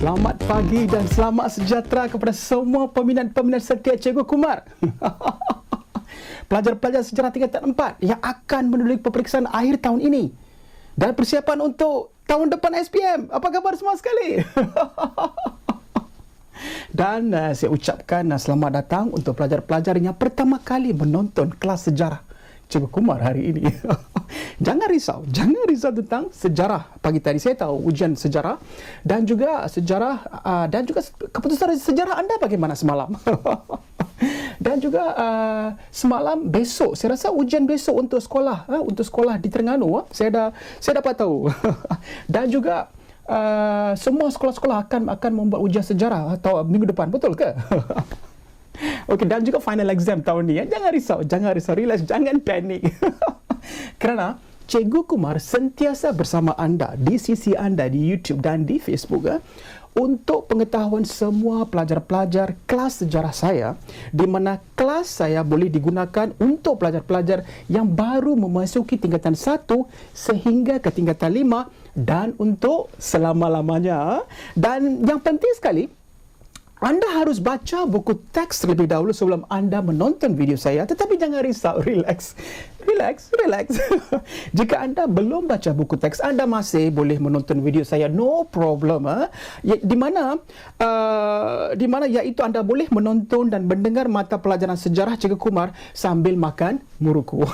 Selamat pagi dan selamat sejahtera kepada semua peminat-peminat setia Cikgu Kumar. Pelajar-pelajar sejarah tingkatan 4 yang akan menulis peperiksaan akhir tahun ini dan persiapan untuk tahun depan SPM. Apa khabar semua sekali? Dan saya ucapkan selamat datang untuk pelajar-pelajar yang pertama kali menonton kelas sejarah Cikgu Kumar hari ini. Jangan risau tentang sejarah pagi tadi. Saya tahu ujian sejarah dan juga keputusan sejarah anda bagaimana semalam. Dan juga semalam besok, saya rasa ujian besok untuk sekolah di Terengganu. Saya dapat tahu. Dan juga semua sekolah-sekolah akan membuat ujian sejarah atau minggu depan, betul ke? Okey, dan juga final exam tahun ni. Jangan risau, relax, jangan panik. Kerana Cikgu Kumar sentiasa bersama anda di sisi anda di YouTube dan di Facebook untuk pengetahuan semua pelajar-pelajar kelas sejarah saya, di mana kelas saya boleh digunakan untuk pelajar-pelajar yang baru memasuki tingkatan 1 sehingga ke tingkatan 5 dan untuk selama-lamanya. Dan yang penting sekali, anda harus baca buku teks terlebih dahulu sebelum anda menonton video saya. Tetapi jangan risau, relax. Jika anda belum baca buku teks, anda masih boleh menonton video saya, no problem. Di mana iaitu anda boleh menonton dan mendengar mata pelajaran sejarah Cikgu Kumar sambil makan muruku.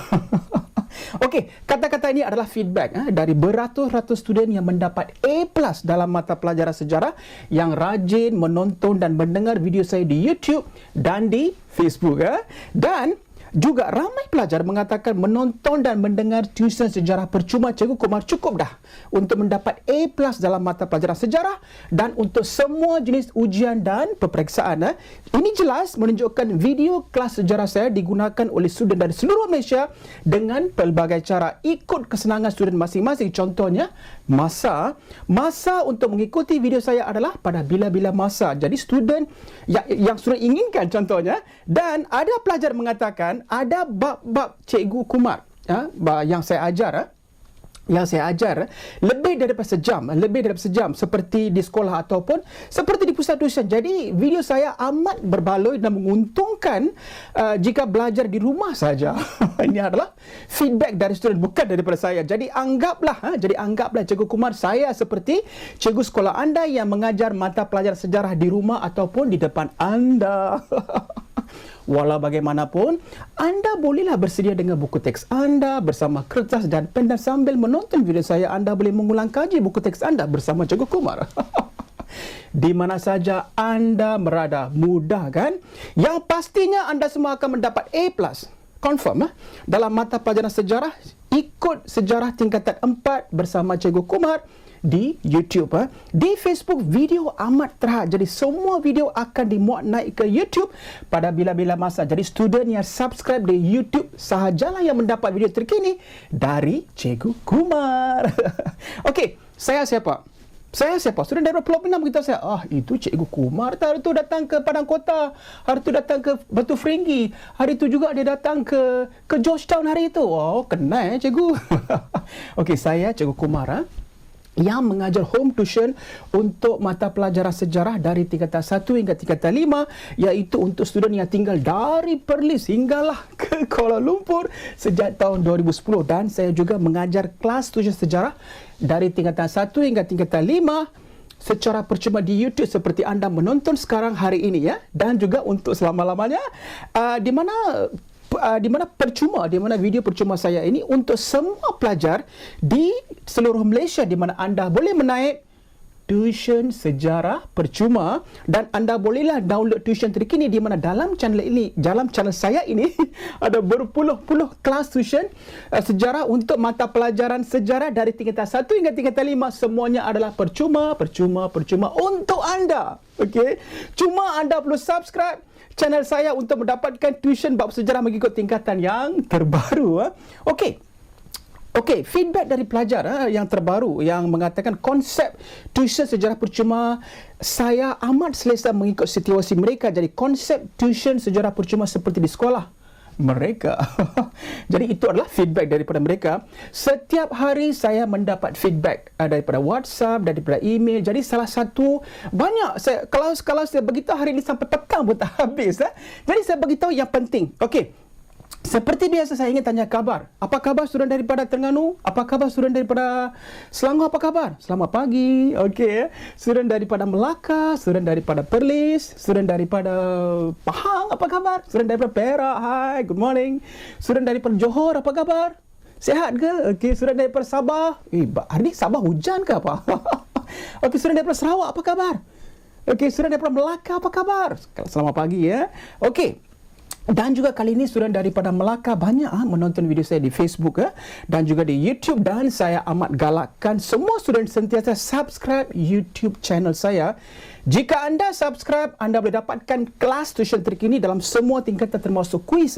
Okey, kata-kata ini adalah feedback dari beratus-ratus student yang mendapat A+ dalam mata pelajaran sejarah yang rajin menonton dan mendengar video saya di YouTube dan di Facebook. Dan juga ramai pelajar mengatakan menonton dan mendengar tuition sejarah percuma Cikgu Kumar cukup dah untuk mendapat A+ dalam mata pelajaran sejarah dan untuk semua jenis ujian dan peperiksaan. Ini jelas menunjukkan video kelas sejarah saya digunakan oleh student dari seluruh Malaysia dengan pelbagai cara ikut kesenangan student masing-masing. Contohnya, masa untuk mengikuti video saya adalah pada bila-bila masa. Jadi student yang student inginkan contohnya, dan ada pelajar mengatakan ada bab-bab Cikgu Kumar yang saya ajar lebih daripada sejam seperti di sekolah ataupun seperti di pusat tuition. Jadi video saya amat berbaloi dan menguntungkan jika belajar di rumah saja. Ini adalah feedback dari student, bukan daripada saya. Jadi anggaplah Cikgu Kumar saya seperti cikgu sekolah anda yang mengajar mata pelajaran sejarah di rumah ataupun di depan anda. Walau bagaimanapun, anda bolehlah bersedia dengan buku teks anda bersama kertas dan pen, dan sambil menonton video saya, anda boleh mengulang kaji buku teks anda bersama Cikgu Kumar. Di mana saja anda berada, mudah kan? Yang pastinya anda semua akan mendapat A+. Confirm dalam mata pelajaran sejarah. Ikut sejarah tingkatan 4 bersama Cikgu Kumar di YouTube. Di Facebook video amat terhad. Jadi semua video akan dimuat naik ke YouTube pada bila-bila masa. Jadi student yang subscribe di YouTube sahajalah yang mendapat video terkini dari Cikgu Kumar. Okey, saya siapa? Student dari Pulau Pinang beritahu saya, itu Cikgu Kumar. Hari tu datang ke Padang Kota, hari tu datang ke Batu Feringgi, hari tu juga dia datang ke Georgetown hari itu. Kenal cikgu. Okey, saya Cikgu Kumar yang mengajar home tuition untuk mata pelajaran sejarah dari tingkatan 1 hingga tingkatan 5, iaitu untuk student yang tinggal dari Perlis hinggalah ke Kuala Lumpur sejak tahun 2010. Dan saya juga mengajar kelas tuition sejarah dari tingkatan 1 hingga tingkatan 5 secara percuma di YouTube seperti anda menonton sekarang hari ini dan juga untuk selama-lamanya, di mana video percuma saya ini untuk semua pelajar di seluruh Malaysia, di mana anda boleh menaik tuition sejarah percuma dan anda bolehlah download tuition terkini, di mana dalam channel saya ini ada berpuluh-puluh kelas tuition sejarah untuk mata pelajaran sejarah dari tingkatan 1 hingga tingkatan 5. Semuanya adalah percuma untuk anda. Okey, cuma anda perlu subscribe channel saya untuk mendapatkan tuition bab sejarah mengikut tingkatan yang terbaru. Okey, feedback dari pelajar yang terbaru yang mengatakan konsep tuition sejarah percuma saya amat selesa mengikut situasi mereka. Jadi konsep tuition sejarah percuma seperti di sekolah mereka. Jadi itu adalah feedback daripada mereka. Setiap hari saya mendapat feedback daripada WhatsApp, daripada email. Jadi salah satu banyak saya kalau saya beritahu hari ini sampai petang pun tak habis. Jadi saya beritahu yang penting. Okey. Seperti biasa saya ingin tanya kabar. Apa khabar student daripada Terengganu? Apa khabar student daripada Selangor? Apa khabar? Selamat pagi. Okey. Student daripada Melaka, student daripada Perlis, student daripada Pahang, apa khabar? Student daripada Perak, hi, good morning. Student daripada Johor, apa khabar? Sihat ke? Okey, student daripada Sabah. Hari ni Sabah hujan ke apa? Okey, student daripada Sarawak, apa khabar? Okey, student daripada Melaka, apa khabar? Selamat pagi ya. Okey. Dan juga kali ini student daripada Melaka banyak menonton video saya di Facebook dan juga di YouTube, dan saya amat galakkan semua student sentiasa subscribe YouTube channel saya. Jika anda subscribe, anda boleh dapatkan kelas tuition terkini dalam semua tingkatan termasuk kuis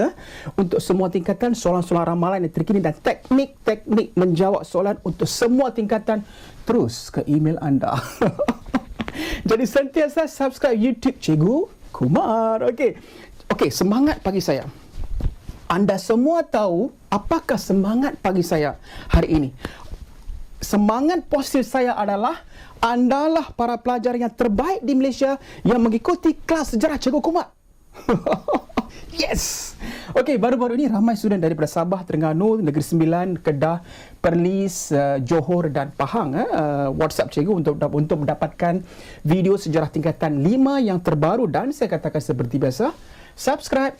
untuk semua tingkatan, soalan-soalan ramalan yang terkini dan teknik-teknik menjawab soalan untuk semua tingkatan terus ke email anda. Jadi sentiasa subscribe YouTube Cikgu Kumar. Okey, semangat pagi saya. Anda semua tahu apakah semangat pagi saya hari ini? Semangat positif saya adalah andalah para pelajar yang terbaik di Malaysia yang mengikuti kelas sejarah Cikgu Kumar. Yes! Okey, baru-baru ini ramai student daripada Sabah, Terengganu, Negeri Sembilan, Kedah, Perlis, Johor dan Pahang WhatsApp Cikgu untuk mendapatkan video sejarah tingkatan 5 yang terbaru, dan saya katakan seperti biasa, subscribe.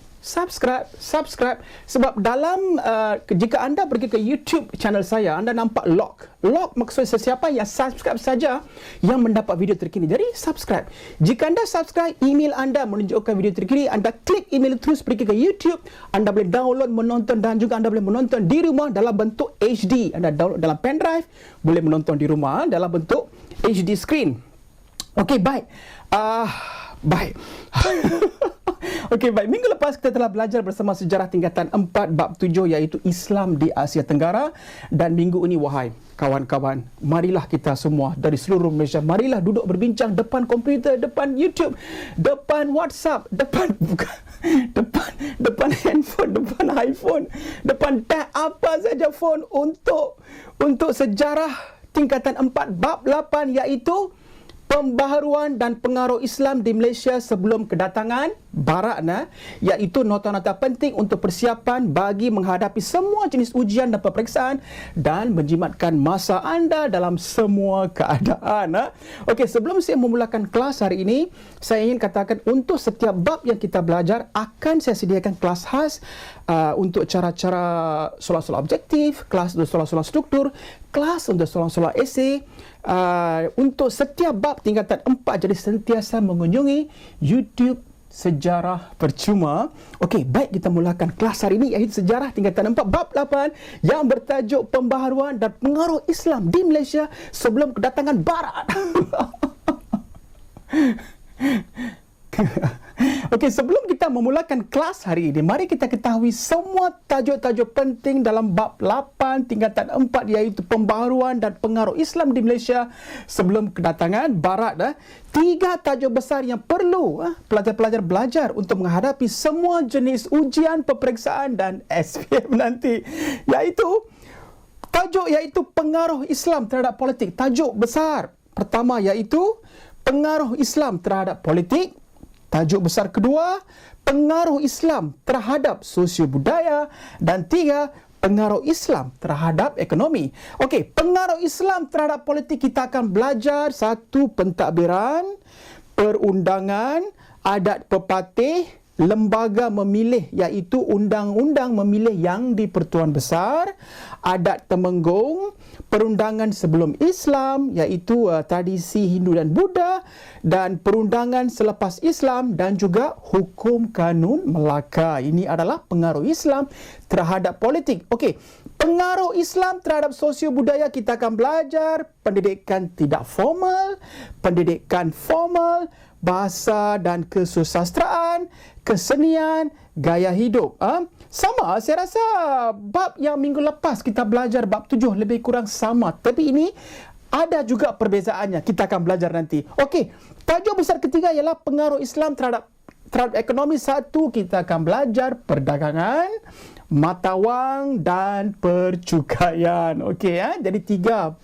Sebab dalam jika anda pergi ke YouTube channel saya, anda nampak log maksud sesiapa yang subscribe saja yang mendapat video terkini. Jadi subscribe. Jika anda subscribe, email anda menunjukkan video terkini. Anda klik email terus pergi ke YouTube, anda boleh download menonton, dan juga anda boleh menonton di rumah dalam bentuk HD. Anda download dalam pendrive, boleh menonton di rumah dalam bentuk HD screen. Okey, baik. Baik. Okey, baik. Minggu lepas kita telah belajar bersama sejarah tingkatan 4 bab 7 iaitu Islam di Asia Tenggara, dan minggu ini wahai kawan-kawan, marilah kita semua dari seluruh Malaysia, marilah duduk berbincang depan komputer, depan YouTube, depan WhatsApp, depan handphone, depan iPhone, depan tab, apa saja phone untuk sejarah tingkatan 4 bab 8 iaitu pembaharuan dan pengaruh Islam di Malaysia sebelum kedatangan Barat, iaitu nota-nota penting untuk persiapan bagi menghadapi semua jenis ujian dan peperiksaan dan menjimatkan masa anda dalam semua keadaan. Okey, sebelum saya memulakan kelas hari ini, saya ingin katakan untuk setiap bab yang kita belajar akan saya sediakan kelas khas untuk cara-cara soalan-soalan objektif, kelas untuk soalan-soalan struktur, kelas untuk soalan-soalan esei. Untuk setiap bab tingkatan 4, jadi sentiasa mengunjungi YouTube Sejarah Percuma. Okey, baik, kita mulakan kelas hari ini iaitu sejarah tingkatan 4 bab 8 yang bertajuk pembaharuan dan pengaruh Islam di Malaysia sebelum kedatangan Barat. Okey, sebelum kita memulakan kelas hari ini, mari kita ketahui semua tajuk-tajuk penting dalam bab 8 tingkatan 4 iaitu pembaharuan dan pengaruh Islam di Malaysia sebelum kedatangan Barat. 3 tajuk besar yang perlu pelajar-pelajar belajar untuk menghadapi semua jenis ujian, peperiksaan dan SPM nanti, iaitu pengaruh Islam terhadap politik. Tajuk besar pertama iaitu pengaruh Islam terhadap politik. Tajuk besar kedua, pengaruh Islam terhadap sosio budaya, dan 3, pengaruh Islam terhadap ekonomi. Okey, pengaruh Islam terhadap politik kita akan belajar 1, pentadbiran, perundangan, adat pepatih, lembaga memilih iaitu undang-undang memilih yang di-Pertuan Besar, adat Temenggung, perundangan sebelum Islam iaitu tradisi Hindu dan Buddha, dan perundangan selepas Islam, dan juga hukum kanun Melaka. Ini adalah pengaruh Islam terhadap politik. Okey, pengaruh Islam terhadap sosio budaya kita akan belajar pendidikan tidak formal, pendidikan formal, bahasa dan kesusastraan, kesenian, gaya hidup. Sama, saya rasa bab yang minggu lepas kita belajar bab 7 lebih kurang sama. Tapi ini ada juga perbezaannya. Kita akan belajar nanti. Okey, tajuk besar ketiga ialah pengaruh Islam terhadap terhadap ekonomi. Satu, kita akan belajar perdagangan, mata wang dan percukaian. Okey ya. Jadi 3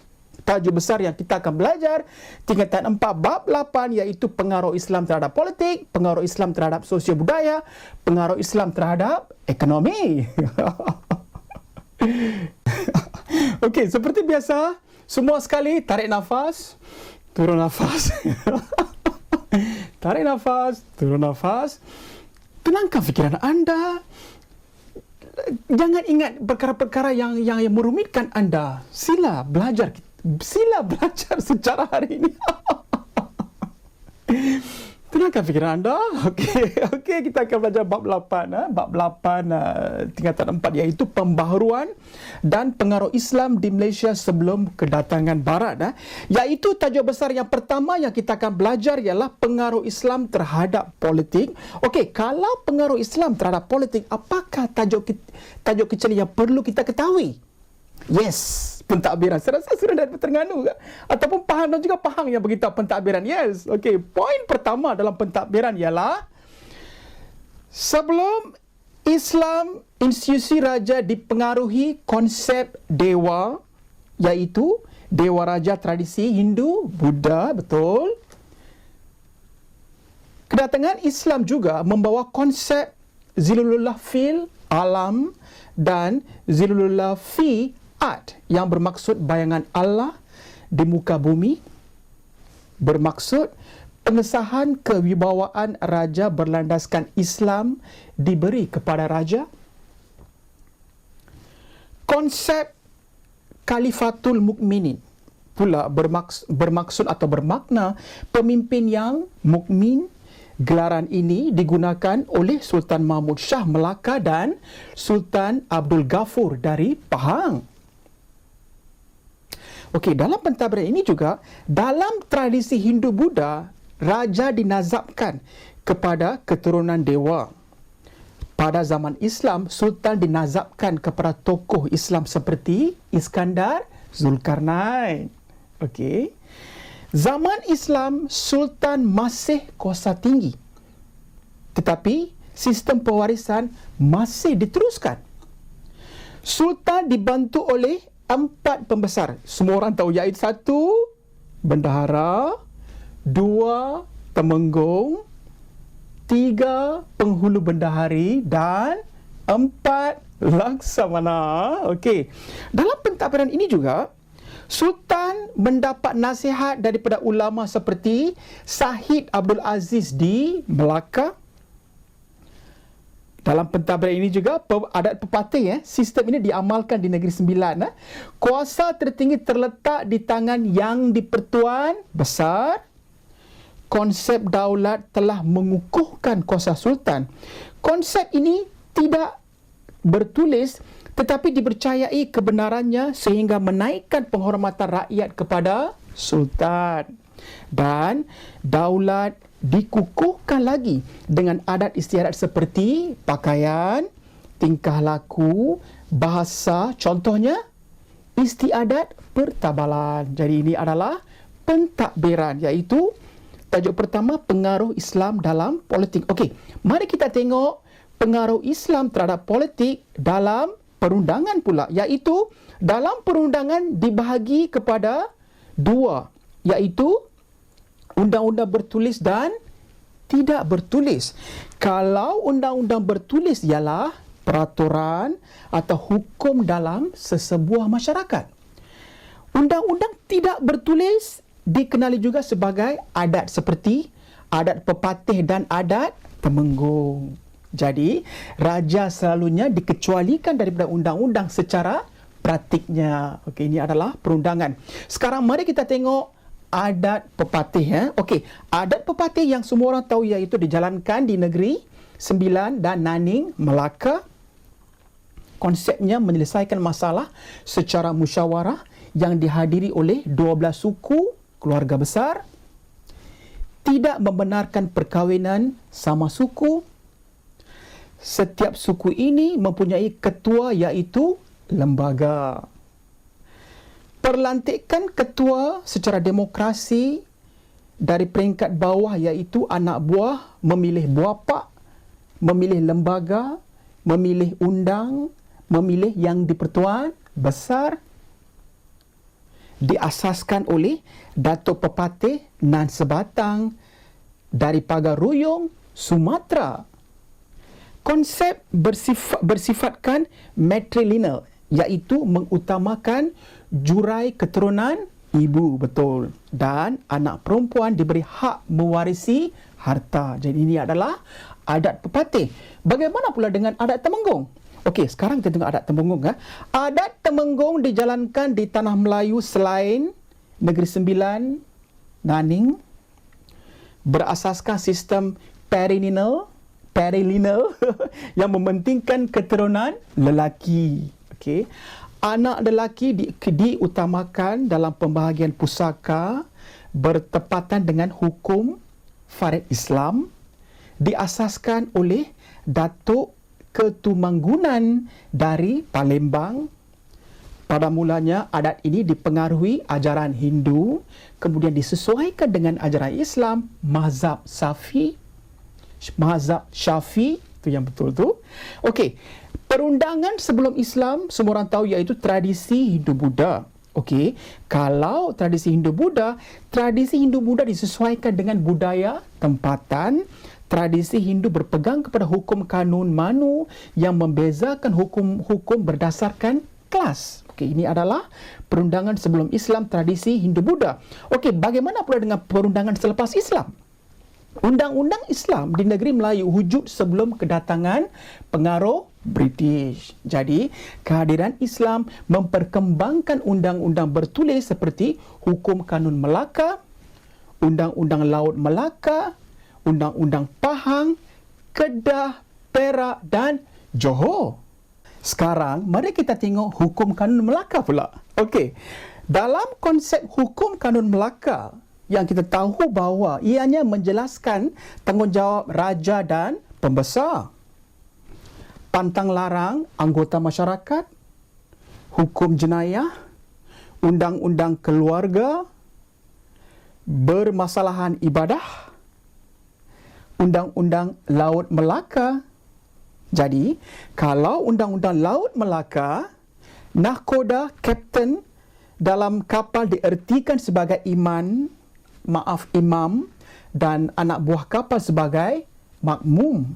tajuk besar yang kita akan belajar. Tingkatan 4 bab 8 iaitu pengaruh Islam terhadap politik, pengaruh Islam terhadap sosial budaya, pengaruh Islam terhadap ekonomi. Okey, seperti biasa, semua sekali tarik nafas, turun nafas. Tarik nafas, turun nafas. Tenangkan fikiran anda. Jangan ingat perkara-perkara yang merumitkan anda. Sila belajar secara hari ini. Tenangkan fikiran anda. Okey, kita akan belajar bab 8. Bab 8 tingkatan 4 iaitu pembaharuan dan pengaruh Islam di Malaysia sebelum kedatangan Barat. Iaitu tajuk besar yang pertama yang kita akan belajar ialah pengaruh Islam terhadap politik. Okey, kalau pengaruh Islam terhadap politik, apakah tajuk kecil yang perlu kita ketahui? Yes, pentadbiran. Saya rasa sudah dari Terengganu ataupun Pahang dan juga Pahang yang beritahu pentadbiran. Yes. Okey, poin pertama dalam pentadbiran ialah sebelum Islam, institusi raja dipengaruhi konsep dewa, iaitu dewa raja tradisi Hindu, Buddha, betul. Kedatangan Islam juga membawa konsep zilulullah fil alam dan zilulullah fi art yang bermaksud bayangan Allah di muka bumi, bermaksud pengesahan kewibawaan raja berlandaskan Islam diberi kepada raja. Konsep Khalifatul Mukminin pula bermaksud atau bermakna pemimpin yang mukmin. Gelaran ini digunakan oleh Sultan Mahmud Shah Melaka dan Sultan Abdul Ghafur dari Pahang. Okey, dalam pentadbiran ini juga, dalam tradisi Hindu-Buddha, raja dinazabkan kepada keturunan dewa. Pada zaman Islam, sultan dinazabkan kepada tokoh Islam seperti Iskandar, Zulkarnain. Okey. Zaman Islam, sultan masih kuasa tinggi. Tetapi sistem pewarisan masih diteruskan. Sultan dibantu oleh 4 pembesar. Semua orang tahu, iaitu 1, bendahara, 2, temenggung, 3, penghulu bendahari dan 4, laksamana. Okey. Dalam pentadbiran ini juga, Sultan mendapat nasihat daripada ulama seperti Syahid Abdul Aziz di Melaka. Dalam pentadbiran ini juga, adat pepatih, sistem ini diamalkan di Negeri Sembilan. Kuasa tertinggi terletak di tangan Yang di-Pertuan Besar. Konsep daulat telah mengukuhkan kuasa sultan. Konsep ini tidak bertulis tetapi dipercayai kebenarannya sehingga menaikkan penghormatan rakyat kepada sultan. Dan daulat dikukuhkan lagi dengan adat istiadat seperti pakaian, tingkah laku, bahasa, contohnya istiadat pertabalan. Jadi ini adalah pentadbiran, iaitu tajuk pertama, pengaruh Islam dalam politik. Okey, mari kita tengok pengaruh Islam terhadap politik dalam perundangan pula, iaitu dalam perundangan dibahagi kepada 2, iaitu undang-undang bertulis dan tidak bertulis. Kalau undang-undang bertulis ialah peraturan atau hukum dalam sesebuah masyarakat. Undang-undang tidak bertulis dikenali juga sebagai adat seperti adat pepatih dan adat temenggung. Jadi, raja selalunya dikecualikan daripada undang-undang secara praktiknya. Okey, ini adalah perundangan. Sekarang mari kita tengok adat pepatih. Okey, adat pepatih yang semua orang tahu iaitu dijalankan di Negeri Sembilan dan Naning, Melaka. Konsepnya menyelesaikan masalah secara musyawarah yang dihadiri oleh 12 suku keluarga besar. Tidak membenarkan perkahwinan sama suku. Setiap suku ini mempunyai ketua iaitu lembaga. Perlantikan ketua secara demokrasi dari peringkat bawah, iaitu anak buah memilih bapa, memilih lembaga, memilih undang, memilih yang di-Pertuan Besar, diasaskan oleh Datuk Pepatih Nan Sebatang dari Pagar Ruyung, Sumatera. Konsep bersifatkan matrilineal, iaitu mengutamakan jurai keturunan ibu, betul. Dan anak perempuan diberi hak mewarisi harta. Jadi ini adalah adat pepatih. Bagaimana pula dengan adat Temenggung? Okey, sekarang kita tengok adat Temenggung. Adat Temenggung dijalankan di tanah Melayu selain Negeri Sembilan, Naning, berasaskan sistem patrilineal yang mementingkan keturunan lelaki. Okey. Anak lelaki diutamakan dalam pembahagian pusaka bertepatan dengan hukum Farid Islam, diasaskan oleh Datuk Ketumanggunan dari Palembang. Pada mulanya adat ini dipengaruhi ajaran Hindu, kemudian disesuaikan dengan ajaran Islam, mazhab Syafi, itu yang betul tu. Okey, perundangan sebelum Islam semua orang tahu, iaitu tradisi Hindu-Buddha. Okey, kalau tradisi Hindu-Buddha disesuaikan dengan budaya tempatan. Tradisi Hindu berpegang kepada hukum kanun Manu yang membezakan hukum-hukum berdasarkan kelas. Okey, ini adalah perundangan sebelum Islam, tradisi Hindu-Buddha. Okey, bagaimana pula dengan perundangan selepas Islam? Undang-undang Islam di negeri Melayu wujud sebelum kedatangan pengaruh British. Jadi, kehadiran Islam memperkembangkan undang-undang bertulis seperti Hukum Kanun Melaka, Undang-Undang Laut Melaka, Undang-Undang Pahang, Kedah, Perak dan Johor. Sekarang, mari kita tengok Hukum Kanun Melaka pula. Okey, dalam konsep Hukum Kanun Melaka, yang kita tahu bahawa ianya menjelaskan tanggungjawab raja dan pembesar, pantang larang anggota masyarakat, hukum jenayah, undang-undang keluarga, bermasalahan ibadah, Undang-Undang Laut Melaka. Jadi, kalau Undang-Undang Laut Melaka, nahkoda kapten dalam kapal diertikan sebagai imam dan anak buah kapal sebagai makmum.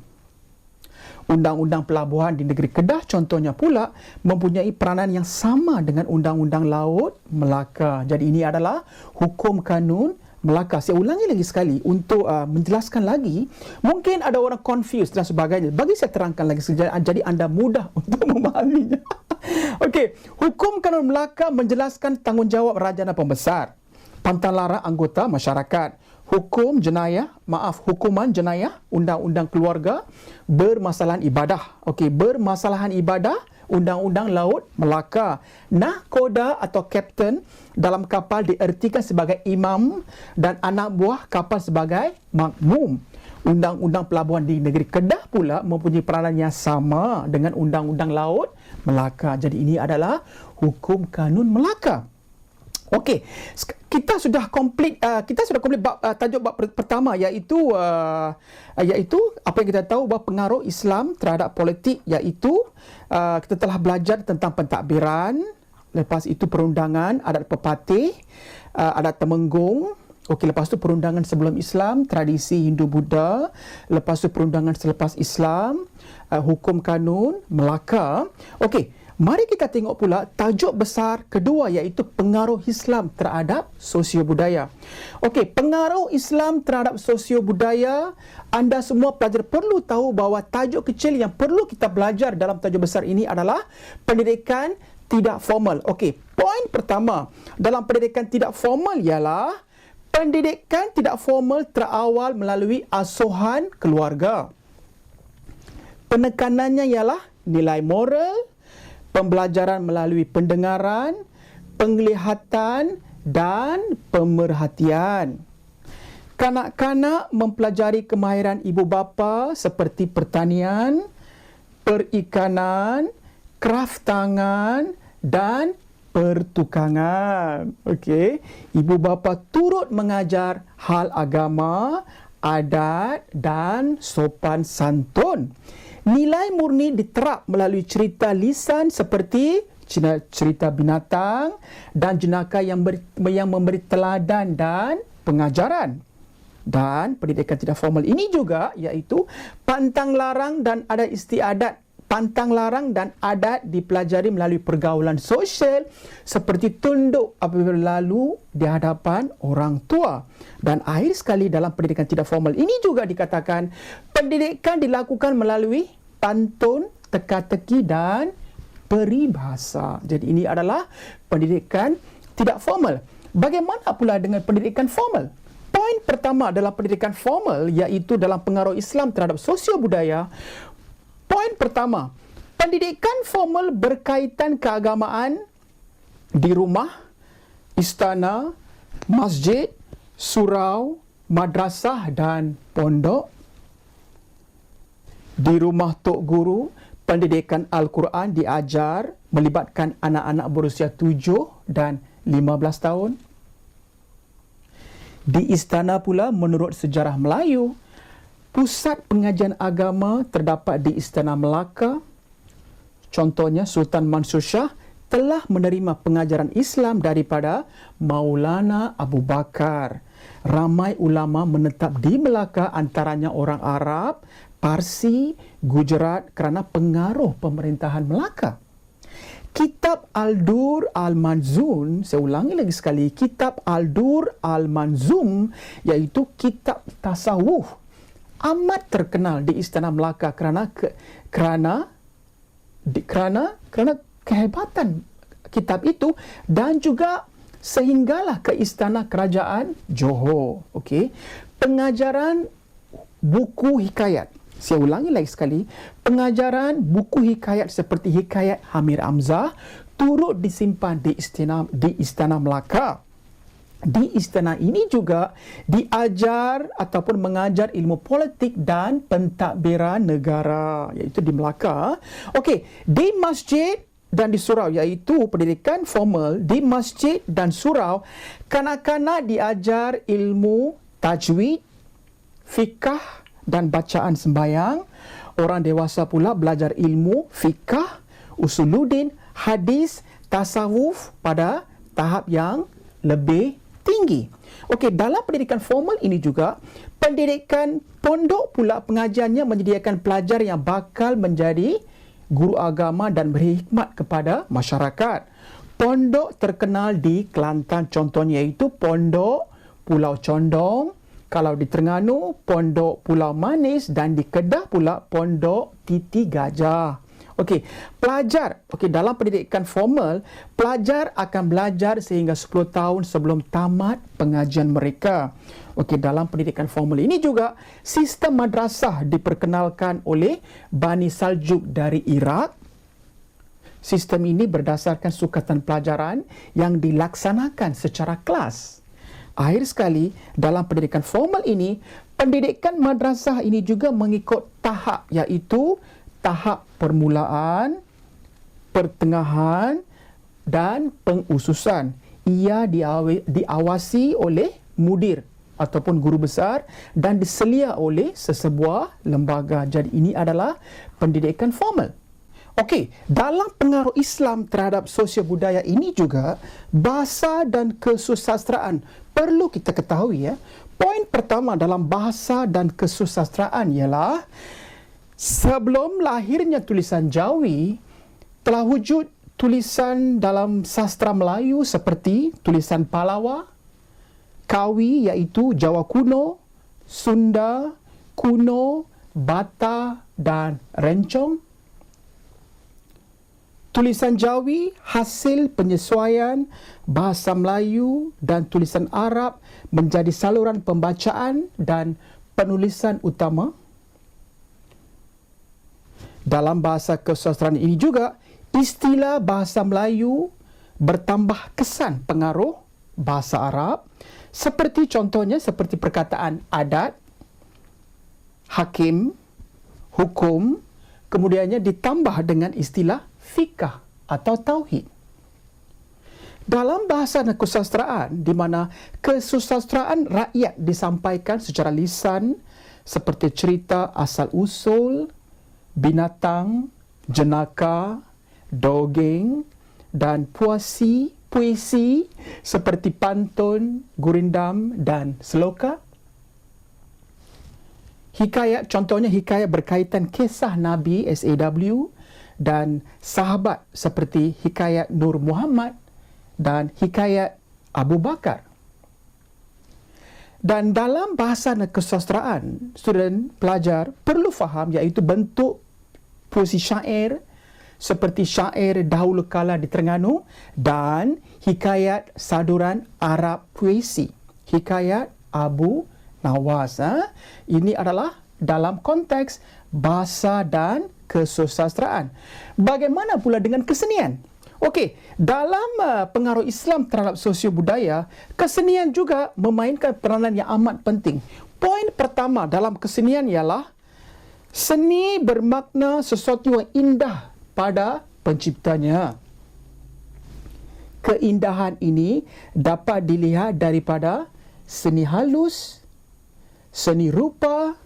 Undang-Undang Pelabuhan di negeri Kedah contohnya pula mempunyai peranan yang sama dengan Undang-Undang Laut Melaka. Jadi ini adalah Hukum Kanun Melaka. Saya ulangi lagi sekali untuk menjelaskan lagi. Mungkin ada orang confused dan sebagainya. Bagi saya terangkan lagi jadi anda mudah untuk memahaminya. Okey, Hukum Kanun Melaka menjelaskan tanggungjawab raja dan pembesar, pantang larang anggota masyarakat, hukuman jenayah, undang-undang keluarga, bermasalahan ibadah. Okey, bermasalahan ibadah, Undang-Undang Laut Melaka. Nahkoda atau kapten dalam kapal diertikan sebagai imam dan anak buah kapal sebagai makmum. Undang-Undang Pelabuhan di negeri Kedah pula mempunyai peranan yang sama dengan Undang-Undang Laut Melaka. Jadi ini adalah Hukum Kanun Melaka. Okey, kita sudah komplit tajuk bab pertama, iaitu apa yang kita tahu bahawa pengaruh Islam terhadap politik, iaitu kita telah belajar tentang pentadbiran, lepas itu perundangan, adat pepatih, adat Temenggung. Okey, lepas itu perundangan sebelum Islam, tradisi Hindu-Buddha, lepas itu perundangan selepas Islam, hukum kanun Melaka. Okey, mari kita tengok pula tajuk besar kedua, iaitu pengaruh Islam terhadap sosio-budaya. Okey, pengaruh Islam terhadap sosio-budaya. Anda semua pelajar perlu tahu bahawa tajuk kecil yang perlu kita belajar dalam tajuk besar ini adalah pendidikan tidak formal. Okey, poin pertama dalam pendidikan tidak formal ialah pendidikan tidak formal terawal melalui asuhan keluarga. Penekanannya ialah nilai moral, pembelajaran melalui pendengaran, penglihatan dan pemerhatian. Kanak-kanak mempelajari kemahiran ibu bapa seperti pertanian, perikanan, kraf tangan dan pertukangan. Okey, ibu bapa turut mengajar hal agama, adat dan sopan santun. Nilai murni diterap melalui cerita lisan seperti cerita binatang dan jenaka yang memberi teladan dan pengajaran. Dan pendidikan tidak formal ini juga iaitu pantang larang dan adat istiadat. Pantang larang dan adat dipelajari melalui pergaulan sosial seperti tunduk apabila lalu di hadapan orang tua. Dan akhir sekali dalam pendidikan tidak formal ini juga dikatakan pendidikan dilakukan melalui pantun, teka-teki dan peribahasa. Jadi ini adalah pendidikan tidak formal. Bagaimana pula dengan pendidikan formal? Poin pertama dalam pendidikan formal iaitu dalam pengaruh Islam terhadap sosio budaya. Poin pertama, pendidikan formal berkaitan keagamaan di rumah, istana, masjid, surau, madrasah dan pondok. Di rumah Tok Guru, pendidikan Al-Quran diajar melibatkan anak-anak berusia 7 dan 15 tahun. Di istana pula, menurut sejarah Melayu, pusat pengajian agama terdapat di Istana Melaka. Contohnya, Sultan Mansur Shah telah menerima pengajaran Islam daripada Maulana Abu Bakar. Ramai ulama menetap di Melaka, antaranya orang Arab, Parsi, Gujarat kerana pengaruh pemerintahan Melaka. Kitab Al-Dur Al-Manzum, saya ulangi lagi sekali, Kitab Al-Dur Al-Manzum iaitu kitab tasawuf amat terkenal di Istana Melaka kerana kehebatan kitab itu dan juga sehinggalah ke Istana Kerajaan Johor. Okey, pengajaran buku hikayat. Saya ulangi lagi sekali, pengajaran buku hikayat seperti Hikayat Hamir Hamzah turut disimpan di Istana Melaka. Di istana ini juga diajar ataupun mengajar ilmu politik dan pentadbiran negara, iaitu di Melaka. Okey, di masjid dan di surau, iaitu pendidikan formal di masjid dan surau, kanak-kanak diajar ilmu tajwid, fikah dan bacaan sembahyang. Orang dewasa pula belajar ilmu fikah, usuluddin, hadis, tasawuf pada tahap yang lebih tinggi. Okey, dalam pendidikan formal ini juga, pendidikan pondok pula pengajiannya menyediakan pelajar yang bakal menjadi guru agama dan berkhidmat kepada masyarakat. Pondok terkenal di Kelantan contohnya iaitu Pondok Pulau Condong, kalau di Terengganu Pondok Pulau Manis dan di Kedah pula Pondok Titi Gajah. Okey, pelajar, dalam pendidikan formal, pelajar akan belajar sehingga 10 tahun sebelum tamat pengajian mereka. Okey, dalam pendidikan formal ini juga, sistem madrasah diperkenalkan oleh Bani Saljuk dari Iraq. Sistem ini berdasarkan sukatan pelajaran yang dilaksanakan secara kelas. Akhir sekali, dalam pendidikan formal ini, pendidikan madrasah ini juga mengikut tahap, iaitu tahap permulaan, pertengahan dan pengususan. Ia diawasi oleh mudir ataupun guru besar dan diselia oleh sesebuah lembaga. Jadi ini adalah pendidikan formal. Okey, dalam pengaruh Islam terhadap sosial budaya ini juga, bahasa dan kesusastraan perlu kita ketahui ya. Poin pertama dalam bahasa dan kesusastraan ialah sebelum lahirnya tulisan Jawi, telah wujud tulisan dalam sastra Melayu seperti tulisan Palawa, Kawi iaitu Jawa kuno, Sunda kuno, Bata dan Rencong. Tulisan Jawi hasil penyesuaian bahasa Melayu dan tulisan Arab menjadi saluran pembacaan dan penulisan utama. Dalam bahasa kesusastraan ini juga, istilah bahasa Melayu bertambah kesan pengaruh bahasa Arab, seperti contohnya seperti perkataan adat, hakim, hukum, kemudiannya ditambah dengan istilah fikah atau tauhid. dalam bahasa dan kesusastraan, di mana kesusastraan rakyat disampaikan secara lisan seperti cerita asal-usul, binatang, jenaka, dongeng dan puisi seperti pantun, gurindam dan seloka. Hikayat, contohnya hikayat berkaitan kisah Nabi SAW dan sahabat seperti hikayat Nur Muhammad dan hikayat Abu Bakar. Dan dalam bahasa dan kesusastraan, student pelajar perlu faham iaitu bentuk puisi syair seperti syair dahulu kala di Terengganu dan hikayat saduran Arab puisi, hikayat Abu Nawas. Ini adalah dalam konteks bahasa dan kesusastraan. Bagaimana pula dengan kesenian? Okey, dalam pengaruh Islam terhadap sosio budaya, kesenian juga memainkan peranan yang amat penting. Poin pertama dalam kesenian ialah seni bermakna sesuatu yang indah pada penciptanya. Keindahan ini dapat dilihat daripada seni halus, seni rupa,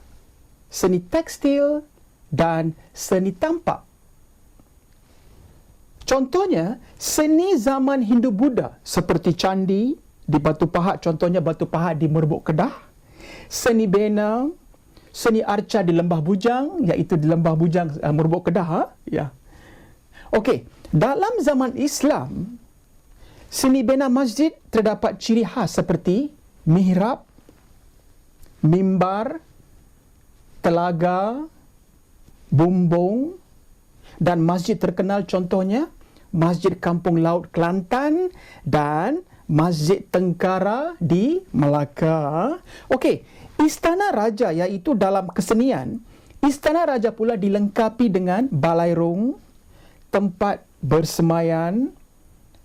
seni tekstil dan seni tampak. Contohnya, seni zaman Hindu-Buddha seperti candi di Batu Pahat, contohnya Batu Pahat di Merbuk Kedah, seni bena, seni arca di Lembah Bujang, iaitu di Lembah Bujang Merbuk Kedah. Ya. Okey, dalam zaman Islam, seni bena masjid terdapat ciri khas seperti mihrab, mimbar, telaga, bumbung dan masjid terkenal contohnya Masjid Kampung Laut Kelantan dan Masjid Tengkara di Melaka. Okey, Istana Raja iaitu dalam kesenian, Istana Raja pula dilengkapi dengan balairung, tempat bersemaian,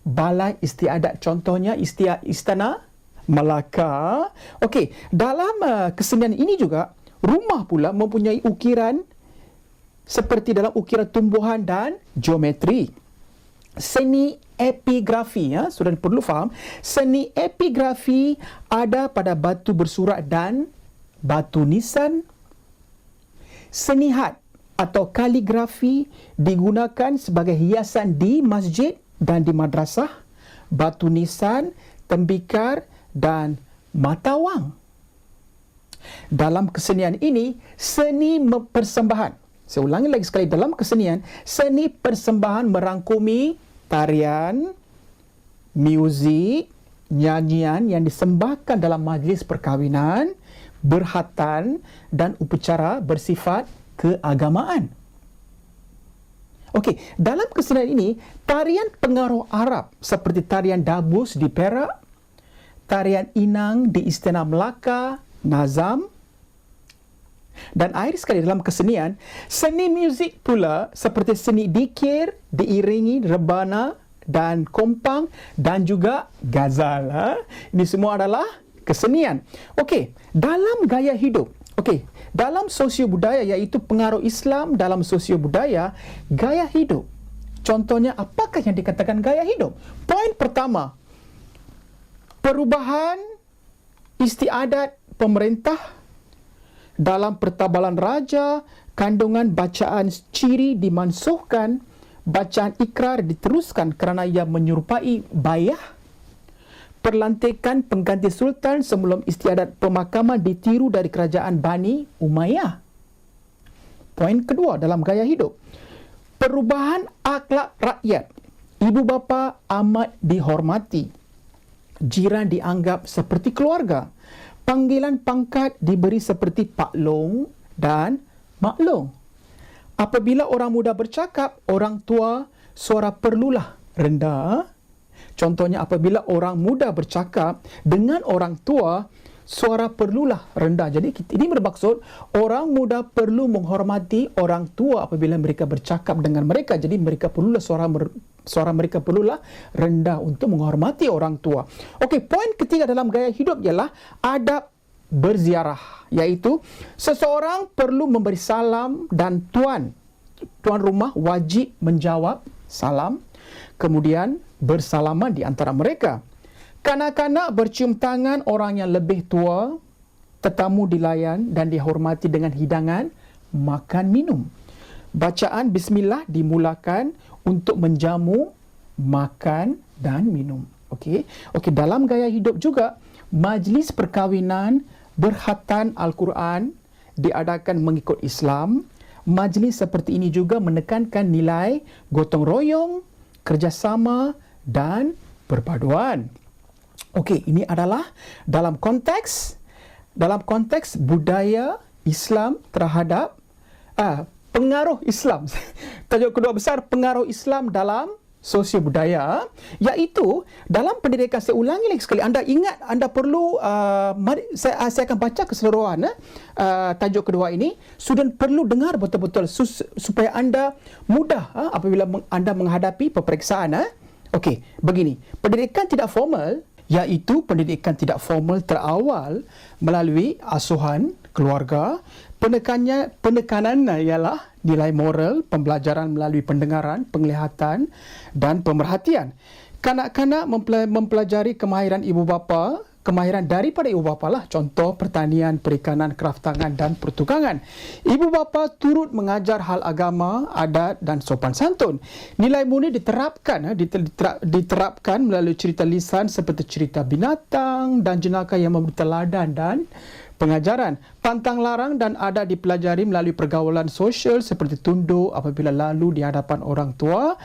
balai istiadat contohnya Istana Melaka. Okey, dalam kesenian ini juga rumah pula mempunyai ukiran seperti dalam ukiran tumbuhan dan geometri. Seni epigrafi, student perlu faham, seni epigrafi ada pada batu bersurat dan batu nisan. Seni had atau kaligrafi digunakan sebagai hiasan di masjid dan di madrasah, batu nisan, tembikar dan mata wang. Dalam kesenian ini, seni persembahan. Saya ulangi lagi sekali, dalam kesenian, seni persembahan merangkumi tarian, muzik, nyanyian yang disembahkan dalam majlis perkahwinan, berhatan dan upacara bersifat keagamaan. Okey, dalam kesenian ini, tarian pengaruh Arab seperti tarian Dabus di Perak, tarian Inang di Istana Melaka, Nazam, dan akhir sekali dalam kesenian, seni muzik pula seperti seni dikir diiringi rebana dan kompang dan juga gazal. Ini semua adalah kesenian. Okey, dalam gaya hidup. Okey, dalam sosio budaya iaitu pengaruh Islam dalam sosio budaya, gaya hidup. Contohnya apakah yang dikatakan gaya hidup? Poin pertama, perubahan istiadat pemerintah. Dalam pertabalan raja, kandungan bacaan ciri dimansuhkan, bacaan ikrar diteruskan kerana ia menyerupai bayah. Perlantikan pengganti sultan sebelum istiadat pemakaman ditiru dari kerajaan Bani Umayyah. Poin kedua dalam gaya hidup, perubahan akhlak rakyat. Ibu bapa amat dihormati. Jiran dianggap seperti keluarga. Panggilan pangkat diberi seperti Pak Long dan Mak Long. Apabila orang muda bercakap, orang tua suara perlulah rendah. Contohnya apabila orang muda bercakap dengan orang tua, suara perlulah rendah. Jadi ini bermaksud orang muda perlu menghormati orang tua apabila mereka bercakap dengan mereka. Jadi mereka perlulah suara mereka perlulah rendah untuk menghormati orang tua. Okey, poin ketiga dalam gaya hidup ialah adab berziarah, iaitu seseorang perlu memberi salam dan tuan rumah wajib menjawab salam. Kemudian bersalaman di antara mereka. Kanak-kanak bercium tangan orang yang lebih tua, tetamu dilayan dan dihormati dengan hidangan, makan minum. Bacaan bismillah dimulakan untuk menjamu, makan dan minum. Okey, dalam gaya hidup juga, majlis perkahwinan berkhatan Al-Quran diadakan mengikut Islam. Majlis seperti ini juga menekankan nilai gotong royong, kerjasama dan perpaduan. Okey, ini adalah dalam konteks budaya Islam terhadap pengaruh Islam. Tajuk kedua besar, pengaruh Islam dalam sosio budaya, iaitu dalam pendidikan. Saya ulangi lagi sekali, anda ingat, anda perlu saya akan baca keseluruhan tajuk kedua ini. Student perlu dengar betul-betul supaya anda mudah apabila anda menghadapi peperiksaan. Okey, begini, pendidikan tidak formal, iaitu pendidikan tidak formal terawal melalui asuhan keluarga. Penekanannya ialah nilai moral, pembelajaran melalui pendengaran, penglihatan dan pemerhatian. Kanak-kanak mempelajari kemahiran ibu bapa, kemahiran daripada ibu bapa lah, contoh pertanian, perikanan, kraftangan dan pertukangan. Ibu bapa turut mengajar hal agama, adat dan sopan santun. Nilai murni diterapkan melalui cerita lisan seperti cerita binatang dan jenaka yang memberi teladan dan pengajaran. Pantang larang dan adat dipelajari melalui pergaulan sosial seperti tunduk apabila lalu di hadapan orang tua.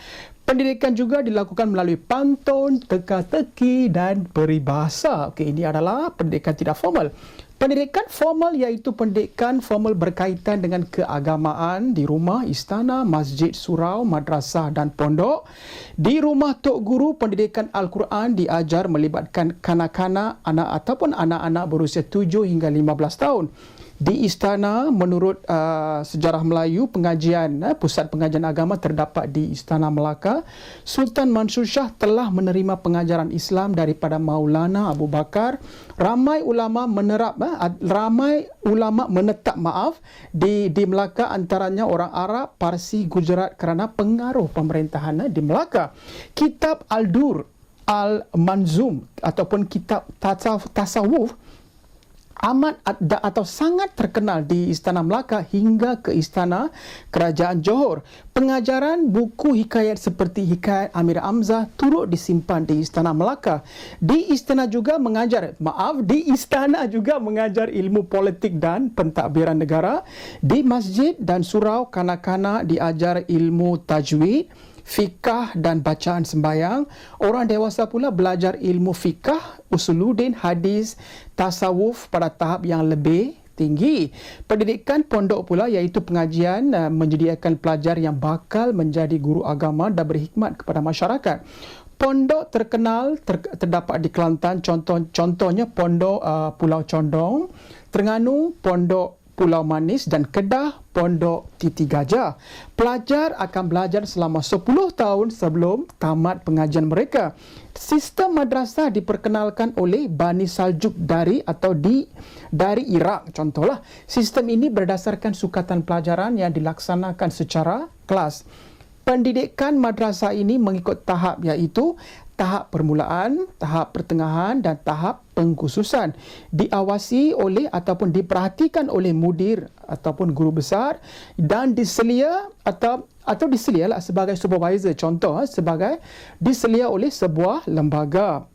Pendidikan juga dilakukan melalui pantun, teka-teki dan peribahasa. Okey, ini adalah pendidikan tidak formal. Pendidikan formal iaitu pendidikan formal berkaitan dengan keagamaan di rumah, istana, masjid, surau, madrasah dan pondok. Di rumah Tok Guru, pendidikan Al-Quran diajar melibatkan kanak-kanak, anak-anak berusia 7 hingga 15 tahun. Di istana, menurut sejarah Melayu, pusat pengajian agama terdapat di Istana Melaka. Sultan Mansur Shah telah menerima pengajaran Islam daripada Maulana Abu Bakar. Ramai ulama menetap di Melaka, antaranya orang Arab, Parsi, Gujarat kerana pengaruh pemerintahan di Melaka. Kitab Al-Dur Al-Manzum ataupun kitab tasawuf amat atau sangat terkenal di Istana Melaka hingga ke Istana Kerajaan Johor. Pengajaran buku hikayat seperti Hikayat Amir Hamzah turut disimpan di Istana Melaka. Di istana juga mengajar ilmu politik dan pentadbiran negara. Di masjid dan surau, kanak-kanak diajar ilmu tajwid, fikah dan bacaan sembahyang. Orang dewasa pula belajar ilmu fikah, usuluddin, hadis, tasawuf pada tahap yang lebih tinggi. Pendidikan pondok pula iaitu pengajian menyediakan pelajar yang bakal menjadi guru agama dan berkhidmat kepada masyarakat. Pondok terkenal terdapat di Kelantan, contohnya Pondok Pulau Condong, Terengganu Pondok Pulau Manis dan Kedah Pondok Titi Gajah. Pelajar akan belajar selama 10 tahun sebelum tamat pengajian mereka. Sistem madrasah diperkenalkan oleh Bani Saljuk dari Iraq. Contohlah, sistem ini berdasarkan sukatan pelajaran yang dilaksanakan secara kelas. Pendidikan madrasah ini mengikut tahap, iaitu tahap permulaan, tahap pertengahan dan tahap pengkhususan. Diawasi oleh ataupun diperhatikan oleh mudir ataupun guru besar dan diselia diselialah sebagai supervisor, diselia oleh sebuah lembaga.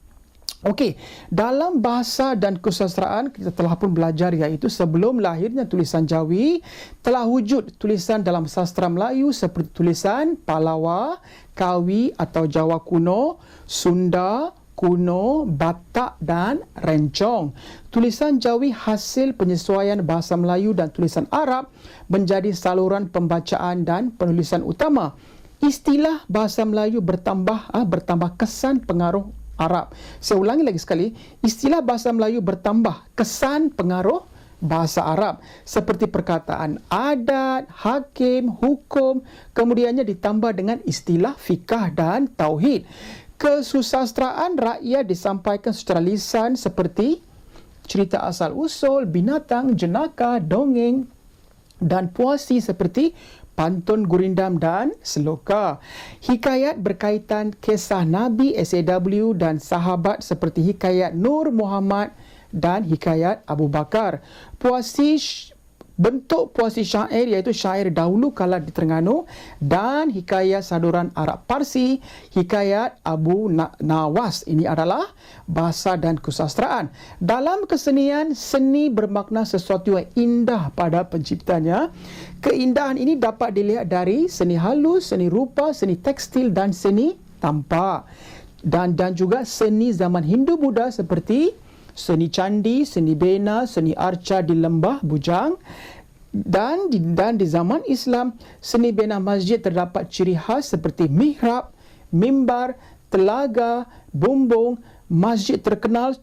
Okey, dalam bahasa dan kesusastraan kita telah pun belajar, iaitu sebelum lahirnya tulisan Jawi telah wujud tulisan dalam sastra Melayu seperti tulisan Palawa, Kawi atau Jawa kuno, Sunda kuno, Batak dan Rencong. Tulisan Jawi hasil penyesuaian bahasa Melayu dan tulisan Arab menjadi saluran pembacaan dan penulisan utama. Istilah bahasa Melayu bertambah kesan pengaruh Arab. Saya ulangi lagi sekali, istilah bahasa Melayu bertambah kesan pengaruh bahasa Arab seperti perkataan adat, hakim, hukum, kemudiannya ditambah dengan istilah fikah dan tauhid. Kesusastraan rakyat disampaikan secara lisan seperti cerita asal usul, binatang, jenaka, dongeng dan puasi seperti pantun gurindam dan seloka. Hikayat berkaitan kisah Nabi SAW dan sahabat seperti hikayat Nur Muhammad dan hikayat Abu Bakar. Bentuk puisi syair iaitu syair dahulu kala di Terengganu dan hikayat saduran Arab Parsi, hikayat Abu Nawas. Ini adalah bahasa dan kesusastraan. Dalam kesenian, seni bermakna sesuatu yang indah pada penciptanya. Keindahan ini dapat dilihat dari seni halus, seni rupa, seni tekstil dan seni tampak. Dan juga seni zaman Hindu-Buddha seperti seni candi, seni bena, seni arca di lembah bujang. Dan di zaman Islam, seni bena masjid terdapat ciri khas seperti mihrab, mimbar, telaga, bumbung. Masjid terkenal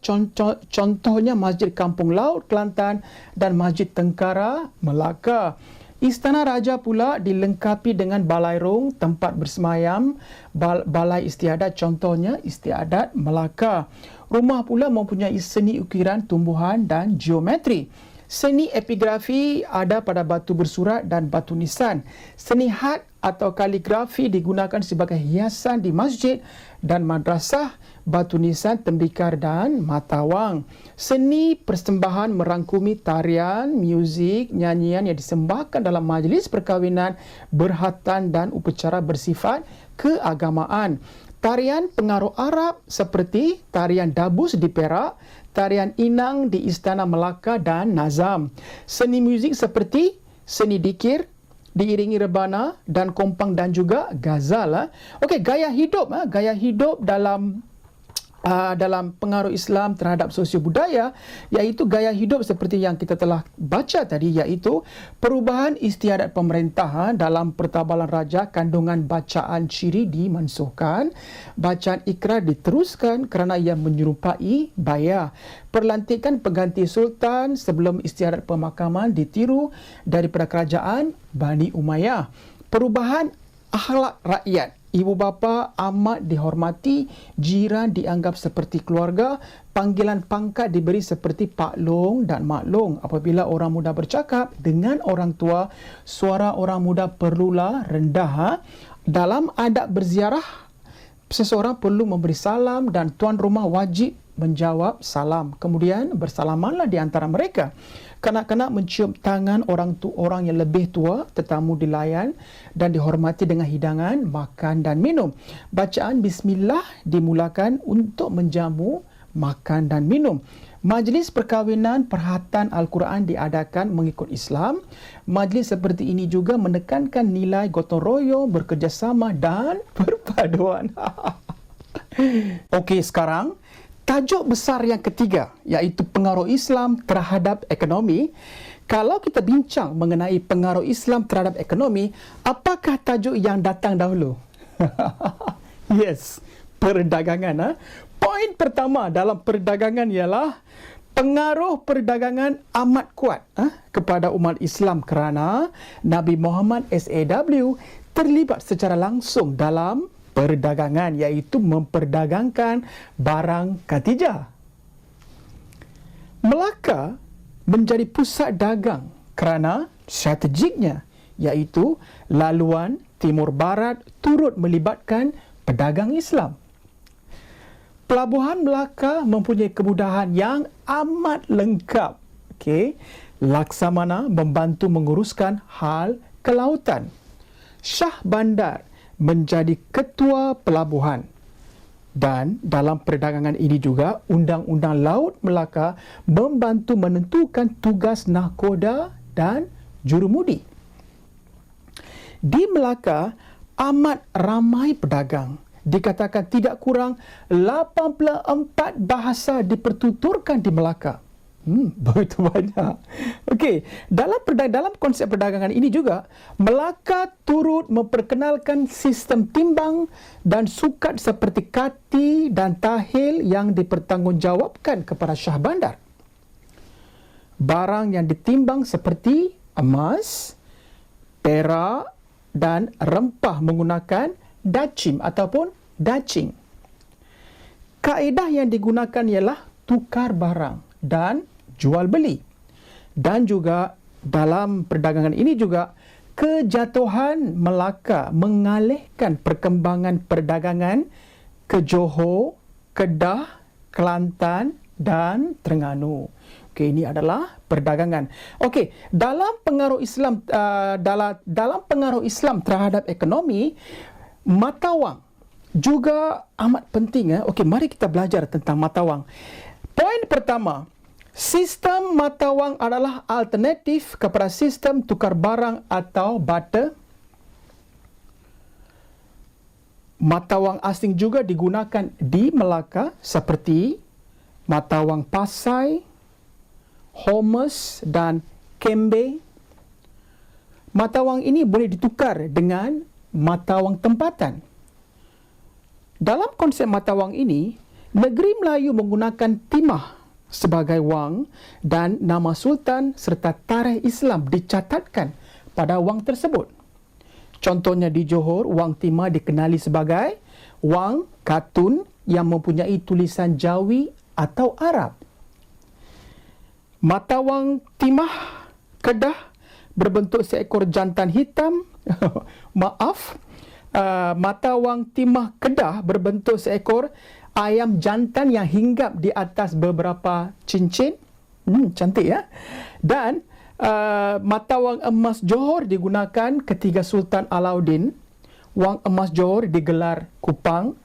contohnya Masjid Kampung Laut Kelantan dan Masjid Tengkara Melaka. Istana Raja pula dilengkapi dengan balairung, tempat bersemayam, balai istiadat, contohnya Istiadat Melaka. Rumah pula mempunyai seni ukiran tumbuhan dan geometri. Seni epigrafi ada pada batu bersurat dan batu nisan. Seni had atau kaligrafi digunakan sebagai hiasan di masjid dan madrasah, batu nisan, tembikar dan matawang. Seni persembahan merangkumi tarian, muzik, nyanyian yang disembahkan dalam majlis perkahwinan, berhatan dan upacara bersifat keagamaan. Tarian pengaruh Arab seperti tarian dabus di Perak, tarian inang di Istana Melaka dan nazam. Seni muzik seperti seni dikir, diiringi rebana dan kompang dan juga gazal. Okey, gaya hidup dalam pengaruh Islam terhadap sosio budaya, iaitu gaya hidup seperti yang kita telah baca tadi, iaitu perubahan istiadat pemerintah. Dalam pertabalan raja, kandungan bacaan ciri dimansuhkan, bacaan ikrar diteruskan kerana ia menyerupai baya. Perlantikan pengganti sultan sebelum istiadat pemakaman ditiru daripada kerajaan Bani Umayyah. Perubahan akhlak rakyat, ibu bapa amat dihormati, jiran dianggap seperti keluarga, panggilan pangkat diberi seperti Pak Long dan Mak Long. Apabila orang muda bercakap dengan orang tua, suara orang muda perlulah rendah. Dalam adab berziarah, seseorang perlu memberi salam dan tuan rumah wajib menjawab salam. Kemudian bersalamanlah di antara mereka. Kanak-kanak mencium tangan orang yang lebih tua, tetamu dilayan dan dihormati dengan hidangan, makan dan minum. Bacaan bismillah dimulakan untuk menjamu, makan dan minum. Majlis perkahwinan perhatan Al-Quran diadakan mengikut Islam. Majlis seperti ini juga menekankan nilai gotong royong, bekerjasama dan perpaduan. Okey, sekarang tajuk besar yang ketiga, iaitu pengaruh Islam terhadap ekonomi. Kalau kita bincang mengenai pengaruh Islam terhadap ekonomi, apakah tajuk yang datang dahulu? Yes, perdagangan. Poin pertama dalam perdagangan ialah pengaruh perdagangan amat kuat kepada umat Islam kerana Nabi Muhammad SAW terlibat secara langsung dalam perdagangan, iaitu memperdagangkan barang Khadijah. Melaka menjadi pusat dagang kerana strategiknya, iaitu laluan Timur Barat turut melibatkan pedagang Islam. Pelabuhan Melaka mempunyai kemudahan yang amat lengkap. Okey, Laksamana membantu menguruskan hal kelautan. Shah Bandar menjadi ketua pelabuhan. Dan dalam perdagangan ini juga, Undang-Undang Laut Melaka membantu menentukan tugas nahkoda dan jurumudi. Di Melaka, amat ramai pedagang. Dikatakan tidak kurang 84 bahasa dipertuturkan di Melaka. Begitu banyak. Okey, dalam konsep perdagangan ini juga, Melaka turut memperkenalkan sistem timbang dan sukat seperti kati dan tahil yang dipertanggungjawabkan kepada Shah Bandar. Barang yang ditimbang seperti emas, perak dan rempah menggunakan dacim ataupun dacing. Kaedah yang digunakan ialah tukar barang dan jual beli. Dan juga dalam perdagangan ini juga kejatuhan Melaka mengalihkan perkembangan perdagangan ke Johor, Kedah, Kelantan dan Terengganu. Okey, ini adalah perdagangan. Okey, dalam pengaruh Islam dalam pengaruh Islam terhadap ekonomi, mata wang juga amat penting. Okey, mari kita belajar tentang mata wang. Poin pertama, sistem mata wang adalah alternatif kepada sistem tukar barang atau barter. Mata wang asing juga digunakan di Melaka seperti mata wang Pasai, Hormuz dan Kembe. Mata wang ini boleh ditukar dengan mata wang tempatan. Dalam konsep mata wang ini, negeri Melayu menggunakan timah sebagai wang dan nama sultan serta tarikh Islam dicatatkan pada wang tersebut. Contohnya di Johor, wang timah dikenali sebagai wang katun yang mempunyai tulisan Jawi atau Arab. Mata wang timah Kedah berbentuk seekor jantan hitam. Mata wang timah Kedah berbentuk seekor ayam jantan yang hinggap di atas beberapa cincin. Cantik ya. Dan mata wang emas Johor digunakan ketika Sultan Alauddin. Wang emas Johor digelar Kupang.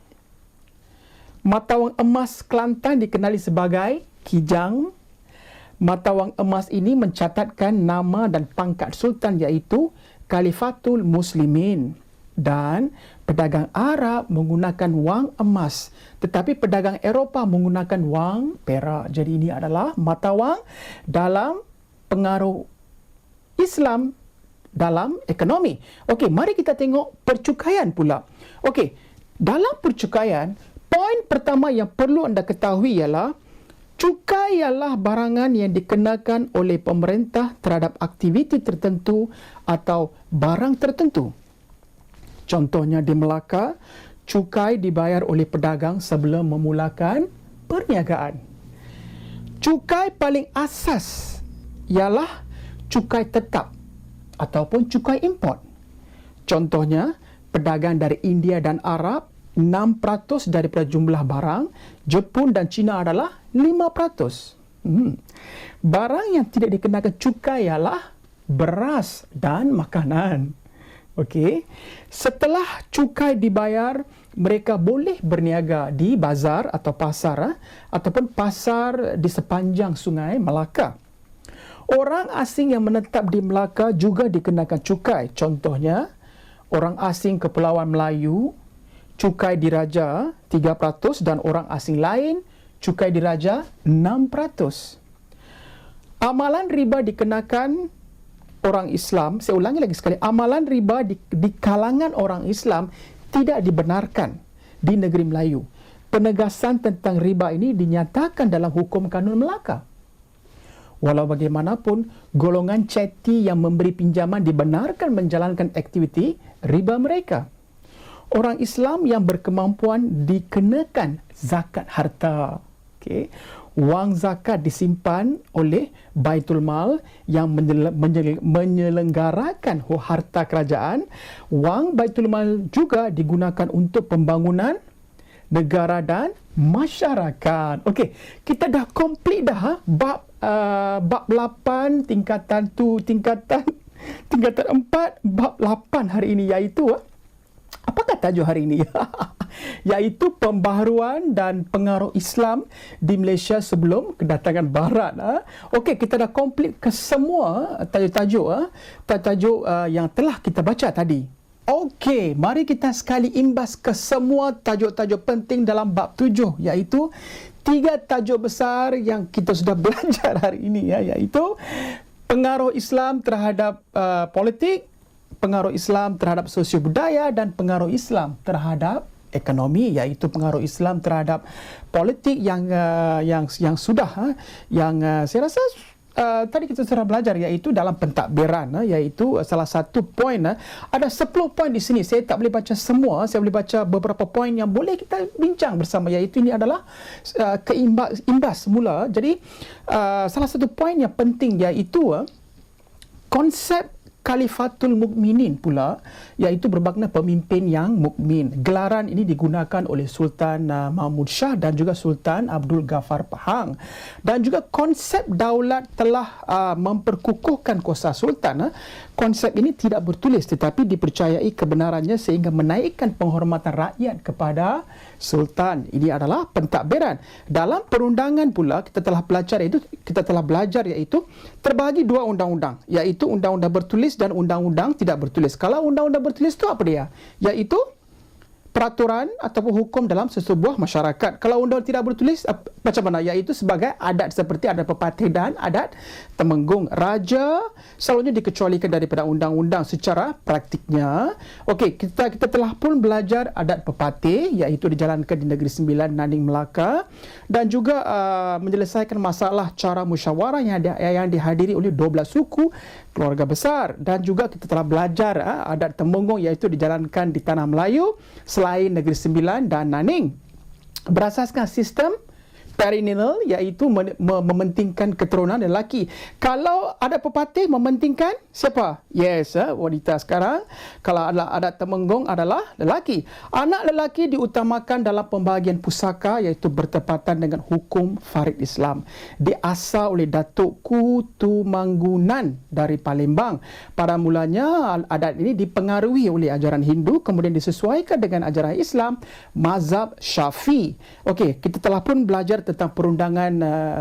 Mata wang emas Kelantan dikenali sebagai Kijang. Mata wang emas ini mencatatkan nama dan pangkat sultan iaitu Khalifatul Muslimin. Dan pedagang Arab menggunakan wang emas, tetapi pedagang Eropah menggunakan wang perak. Jadi ini adalah mata wang dalam pengaruh Islam dalam ekonomi. Okey, mari kita tengok percukaian pula. Okey, dalam percukaian, poin pertama yang perlu anda ketahui ialah cukai ialah barangan yang dikenakan oleh pemerintah terhadap aktiviti tertentu atau barang tertentu. Contohnya di Melaka, cukai dibayar oleh pedagang sebelum memulakan perniagaan. Cukai paling asas ialah cukai tetap ataupun cukai import. Contohnya, pedagang dari India dan Arab 6% daripada jumlah barang, Jepun dan China adalah 5%. Barang yang tidak dikenakan cukai ialah beras dan makanan. Okey. Setelah cukai dibayar, mereka boleh berniaga di bazar atau pasar ataupun pasar di sepanjang Sungai Melaka. Orang asing yang menetap di Melaka juga dikenakan cukai. Contohnya, orang asing Kepulauan Melayu cukai diraja 3% dan orang asing lain cukai diraja 6%. Amalan riba dikenakan orang Islam, saya ulangi lagi sekali, amalan riba di kalangan orang Islam tidak dibenarkan di negeri Melayu. Penegasan tentang riba ini dinyatakan dalam hukum kanun Melaka. Walau bagaimanapun, golongan ceti yang memberi pinjaman dibenarkan menjalankan aktiviti riba mereka. Orang Islam yang berkemampuan dikenakan zakat harta. Okay. Wang zakat disimpan oleh Baitul Mal yang menyelenggarakan harta kerajaan. Wang Baitul Mal juga digunakan untuk pembangunan negara dan masyarakat. Okey, kita dah komplit dah bab 8 tingkatan 4 bab 8 hari ini, iaitu apakah tajuk hari ini? Iaitu pembaharuan dan pengaruh Islam di Malaysia sebelum kedatangan Barat. Okey, kita dah komplit ke semua tajuk yang telah kita baca tadi. Okey, mari kita sekali imbas ke semua tajuk-tajuk penting dalam bab 7, iaitu 3 tajuk besar yang kita sudah belajar hari ini, iaitu pengaruh Islam terhadap politik, pengaruh Islam terhadap sosio budaya dan pengaruh Islam terhadap ekonomi, iaitu pengaruh Islam terhadap politik yang saya rasa tadi kita sudah belajar, iaitu dalam pentadbiran, iaitu salah satu poin. Ada 10 poin di sini, saya tak boleh baca semua, saya boleh baca beberapa poin yang boleh kita bincang bersama, iaitu ini adalah imbas semula. Jadi salah satu poin yang penting iaitu konsep Khalifatul Mukminin pula, iaitu bermakna pemimpin yang mukmin. Gelaran ini digunakan oleh Sultan Mahmud Shah dan juga Sultan Abdul Ghaffar Pahang. Dan juga konsep daulat telah memperkukuhkan kuasa sultan. Konsep ini tidak bertulis tetapi dipercayai kebenarannya sehingga menaikkan penghormatan rakyat kepada sultan. Ini adalah pentadbiran. Dalam perundangan pula kita telah belajar iaitu terbahagi dua undang-undang, iaitu undang-undang bertulis dan undang-undang tidak bertulis. Kalau undang-undang bertulis itu apa dia? Iaitu peraturan ataupun hukum dalam sesebuah masyarakat. Kalau undang tidak bertulis macam mana? Iaitu sebagai adat seperti adat pepatih dan adat temenggung. Raja selalunya dikecualikan daripada undang-undang secara praktiknya. Okey, kita telah pun belajar adat pepatih iaitu dijalankan di Negeri Sembilan, Naning, Melaka, dan juga menyelesaikan masalah cara musyawarah yang dihadiri oleh 12 suku keluarga besar. Dan juga kita telah belajar adat temenggung iaitu dijalankan di Tanah Melayu selain Negeri Sembilan dan Naning. Berasaskan sistem patrilineal iaitu mementingkan keturunan lelaki. Kalau ada pepatih mementingkan siapa? Yes, wanita. Sekarang kalau adat temenggung adalah lelaki. Anak lelaki diutamakan dalam pembahagian pusaka iaitu bertepatan dengan hukum Farid Islam. Diasal oleh Datuk Kutu Manggunan dari Palembang. Pada mulanya adat ini dipengaruhi oleh ajaran Hindu kemudian disesuaikan dengan ajaran Islam mazhab Syafi'i. Okey, kita telah pun belajar tentang perundangan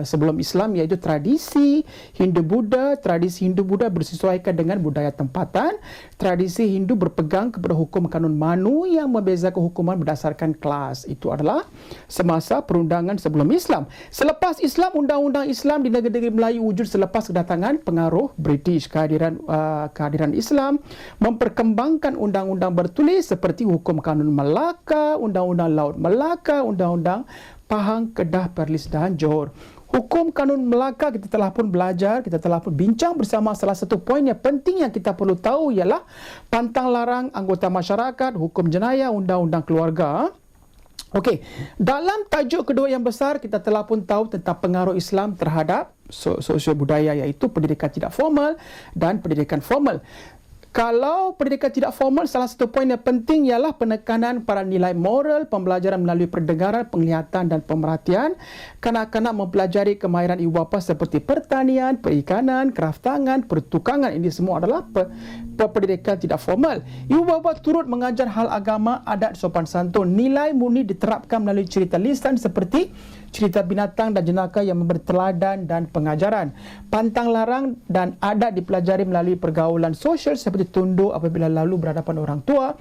sebelum Islam iaitu tradisi Hindu-Buddha. Tradisi Hindu-Buddha bersesuaikan dengan budaya tempatan. Tradisi Hindu berpegang kepada hukum kanun Manu yang membezakan hukuman berdasarkan kelas. Itu adalah semasa perundangan sebelum Islam. Selepas Islam, undang-undang Islam di negeri-negeri Melayu wujud selepas kedatangan pengaruh British. Kehadiran Islam memperkembangkan undang-undang bertulis seperti hukum kanun Melaka, undang-undang Laut Melaka, undang-undang Pahang, Kedah, Perlis dan Johor. Hukum kanun Melaka kita telah pun belajar, kita telah pun bincang bersama. Salah satu poin yang penting yang kita perlu tahu ialah pantang larang anggota masyarakat, hukum jenayah, undang-undang keluarga. Okey, dalam tajuk kedua yang besar kita telah pun tahu tentang pengaruh Islam terhadap sosial budaya iaitu pendidikan tidak formal dan pendidikan formal. Kalau pendidikan tidak formal, salah satu poin yang penting ialah penekanan pada nilai moral, pembelajaran melalui pendengaran, penglihatan dan pemerhatian. Kanak-kanak mempelajari kemahiran ibu bapa seperti pertanian, perikanan, kraftangan, pertukangan. Ini semua adalah pendidikan tidak formal. Ibu bapa turut mengajar hal agama, adat, sopan santun. Nilai murni diterapkan melalui cerita lisan seperti cerita binatang dan jenaka yang memberi teladan dan pengajaran. Pantang larang dan adat dipelajari melalui pergaulan sosial seperti tunduk apabila lalu berhadapan orang tua.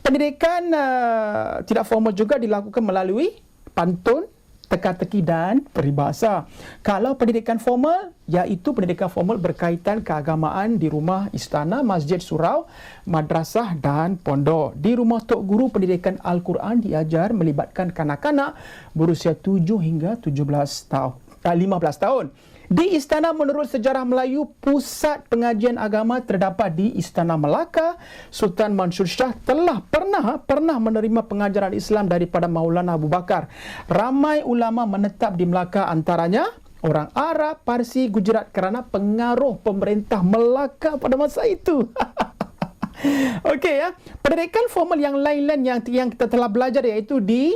Pendidikan tidak formal juga dilakukan melalui pantun, teka-teki dan peribahasa. Kalau pendidikan formal, iaitu pendidikan formal berkaitan keagamaan di rumah, istana, masjid, surau, madrasah dan pondok. Di rumah Tok Guru, pendidikan Al-Quran diajar melibatkan kanak-kanak berusia 7 hingga 15 tahun. Di istana, menurut sejarah Melayu, pusat pengajian agama terdapat di Istana Melaka. Sultan Mansur Shah telah pernah menerima pengajaran Islam daripada Maulana Abu Bakar. Ramai ulama menetap di Melaka, antaranya orang Arab, Parsi, Gujarat kerana pengaruh pemerintah Melaka pada masa itu. Okey ya. Pendidikan formal yang lain-lain yang kita telah belajar iaitu di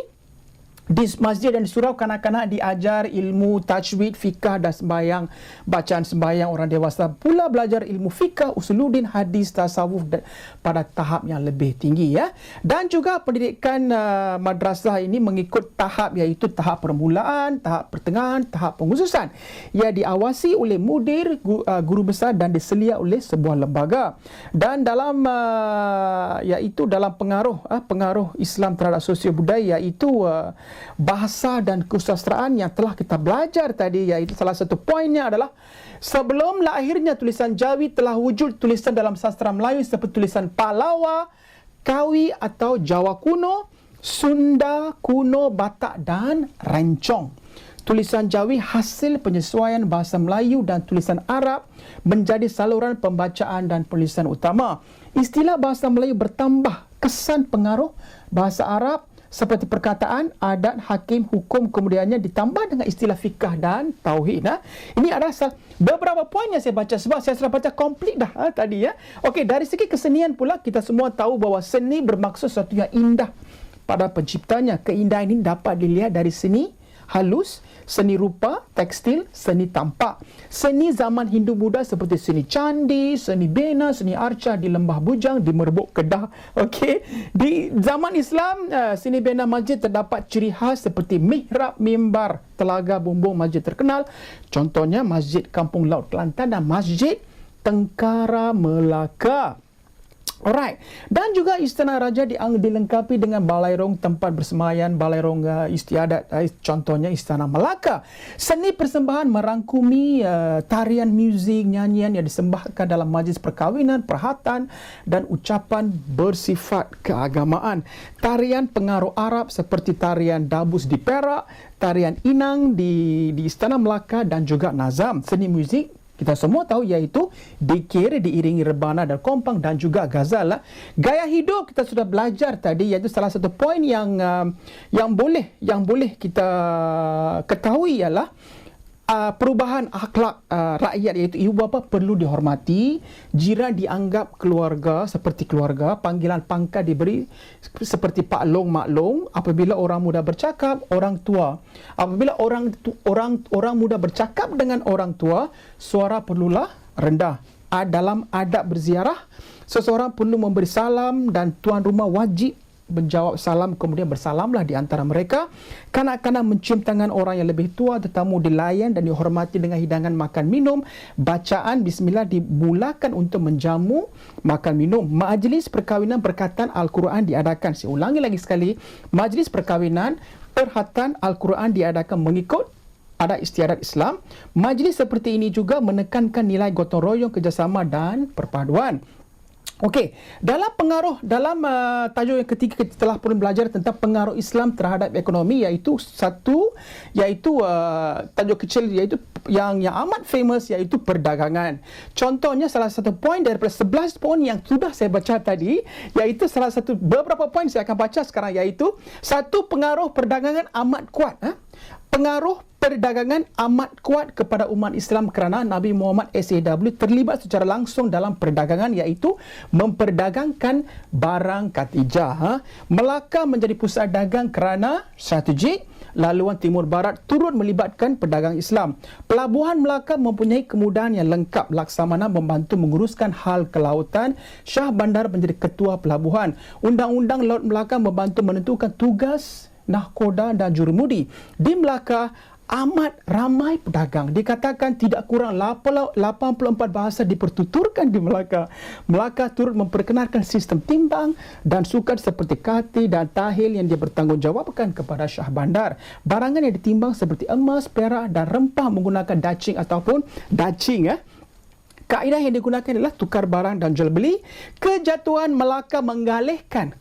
masjid dan surau, kanak-kanak diajar ilmu tajwid, fikah dan sembahyang, bacaan sembahyang. Orang dewasa pula belajar ilmu fikah, usuluddin, hadis, tasawuf pada tahap yang lebih tinggi ya. Dan juga pendidikan madrasah ini mengikut tahap iaitu tahap permulaan, tahap pertengahan, tahap pengkhususan. Ia diawasi oleh mudir, guru besar dan diselia oleh sebuah lembaga. Dan dalam iaitu dalam pengaruh Islam terhadap sosial budaya iaitu bahasa dan kesusastraan yang telah kita belajar tadi, iaitu salah satu poinnya adalah sebelum lahirnya tulisan Jawi telah wujud tulisan dalam sastra Melayu seperti tulisan Palawa, Kawi atau Jawa kuno, Sunda kuno, Batak dan Rencong. Tulisan Jawi hasil penyesuaian bahasa Melayu dan tulisan Arab menjadi saluran pembacaan dan penulisan utama. Istilah bahasa Melayu bertambah kesan pengaruh bahasa Arab, seperti perkataan, adat, hakim, hukum, kemudiannya ditambah dengan istilah fikah dan tauhid. Ini adalah beberapa poin yang saya baca sebab saya sudah baca komplit dah tadi ya. Okey, dari segi kesenian pula kita semua tahu bahawa seni bermaksud sesuatu yang indah pada penciptanya. Keindahan ini dapat dilihat dari seni halus, seni rupa, tekstil, seni tampak. Seni zaman Hindu-Buddha seperti seni candi, seni bena, seni arca di Lembah Bujang, di Merbuk Kedah. Okey. Di zaman Islam, seni bena masjid terdapat ciri khas seperti mihrab, mimbar, telaga, bumbung masjid terkenal. Contohnya Masjid Kampung Laut Kelantan dan Masjid Tengkara Melaka. Alright. Dan juga Istana Raja dilengkapi dengan balairong tempat bersemaian, balairong istiadat, contohnya Istana Melaka. Seni persembahan merangkumi tarian muzik, nyanyian yang disembahkan dalam majlis perkahwinan, perhatan dan ucapan bersifat keagamaan. Tarian pengaruh Arab seperti tarian Dabus di Perak, tarian Inang di Istana Melaka dan juga Nazam. Seni muzik kita semua tahu iaitu dikir, diiringi rebana dan kompang dan juga ghazal. Gaya hidup kita sudah belajar tadi, iaitu salah satu poin yang boleh kita ketahui ialah perubahan akhlak rakyat, iaitu ibu bapa perlu dihormati, jiran dianggap keluarga seperti keluarga, panggilan pangkat diberi seperti Pak Long, Mak Long. Apabila orang muda bercakap, orang tua. Apabila orang muda bercakap dengan orang tua, suara perlulah rendah. Dalam adab berziarah, seseorang perlu memberi salam dan tuan rumah wajib menjawab salam, kemudian bersalamlah di antara mereka. Kanak-kanak mencium tangan orang yang lebih tua, tetamu dilayan dan dihormati dengan hidangan makan minum. Bacaan bismillah dimulakan untuk menjamu makan minum. Majlis perkahwinan perkhatan Al-Quran diadakan. Saya ulangi lagi sekali, majlis perkahwinan perkhatan Al-Quran diadakan mengikut adat istiadat Islam. Majlis seperti ini juga menekankan nilai gotong royong, kerjasama dan perpaduan. Okey, dalam tajuk yang ketiga kita telah pun belajar tentang pengaruh Islam terhadap ekonomi, iaitu tajuk kecil iaitu yang amat famous, iaitu perdagangan. Contohnya salah satu poin daripada 11 poin yang sudah saya baca tadi, iaitu beberapa poin saya akan baca sekarang, iaitu satu, pengaruh perdagangan amat kuat. Pengaruh perdagangan amat kuat kepada umat Islam kerana Nabi Muhammad SAW terlibat secara langsung dalam perdagangan, iaitu memperdagangkan barang Khadijah. Melaka menjadi pusat dagang kerana strategik. Laluan Timur Barat turut melibatkan pedagang Islam. Pelabuhan Melaka mempunyai kemudahan yang lengkap. Laksamana membantu menguruskan hal kelautan. Shah Bandar menjadi ketua pelabuhan. Undang-undang Laut Melaka membantu menentukan tugas nahkoda dan jurumudi. Di Melaka amat ramai pedagang. Dikatakan tidak kurang 84 bahasa dipertuturkan di Melaka. Melaka turut memperkenalkan sistem timbang dan sukat seperti kati dan tahil yang dia bertanggungjawabkan kepada Shah Bandar. Barangan yang ditimbang seperti emas, perak dan rempah menggunakan dacing ataupun dacing. Kaedah yang digunakan adalah tukar barang dan jual beli. Kejatuhan Melaka mengalihkan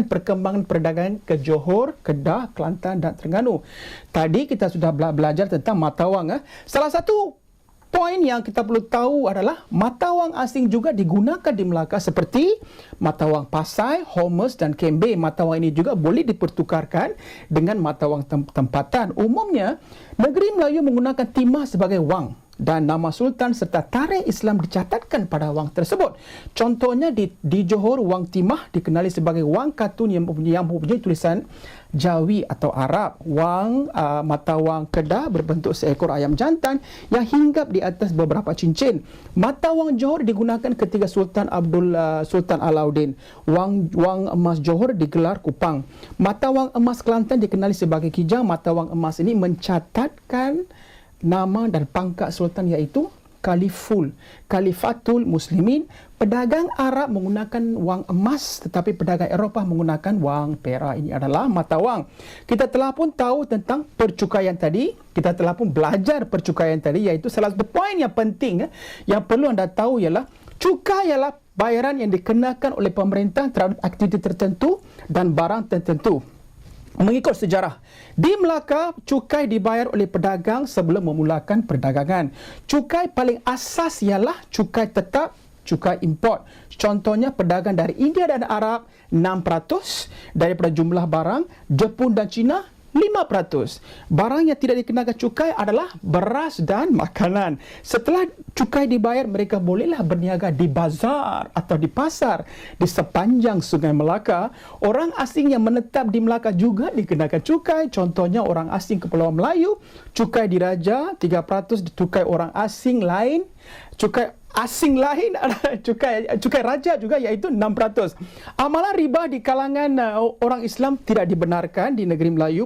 perkembangan perdagangan ke Johor, Kedah, Kelantan dan Terengganu. Tadi kita sudah belajar tentang mata wang. Salah satu poin yang kita perlu tahu adalah mata wang asing juga digunakan di Melaka seperti mata wang Pasai, Hormuz dan Kembe. Mata wang ini juga boleh dipertukarkan dengan mata wang tempatan. Umumnya, negeri Melayu menggunakan timah sebagai wang dan nama sultan serta tarikh Islam dicatatkan pada wang tersebut. Contohnya di Johor, wang timah dikenali sebagai wang katun yang mempunyai tulisan Jawi atau Arab. Mata wang Kedah berbentuk seekor ayam jantan yang hinggap di atas beberapa cincin. Mata wang Johor digunakan ketika Sultan Alauddin. Wang emas Johor digelar Kupang. Mata wang emas Kelantan dikenali sebagai Kijang. Mata wang emas ini mencatatkan nama dan pangkat sultan, iaitu Khalifatul Muslimin. Pedagang Arab menggunakan wang emas, tetapi pedagang Eropah menggunakan wang perak. Ini adalah mata wang. Kita telah pun tahu tentang percukaian tadi. Kita telah pun belajar percukaian tadi, iaitu salah satu poin yang penting yang perlu anda tahu ialah cukai ialah bayaran yang dikenakan oleh pemerintah terhadap aktiviti tertentu dan barang tertentu. Mengikut sejarah, di Melaka, cukai dibayar oleh pedagang sebelum memulakan perdagangan. Cukai paling asas ialah cukai tetap, cukai import. Contohnya pedagang dari India dan Arab 6% daripada jumlah barang, Jepun dan China 5%. Barang yang tidak dikenakan cukai adalah beras dan makanan. Setelah cukai dibayar, mereka bolehlah berniaga di bazar atau di pasar di sepanjang Sungai Melaka. Orang asing yang menetap di Melaka juga dikenakan cukai. Contohnya orang asing Kepulauan Melayu, cukai diraja 3%, cukai orang asing lain, cukai asing lain adalah cukai raja juga, iaitu 6%. Amalan riba di kalangan orang Islam tidak dibenarkan di negeri Melayu.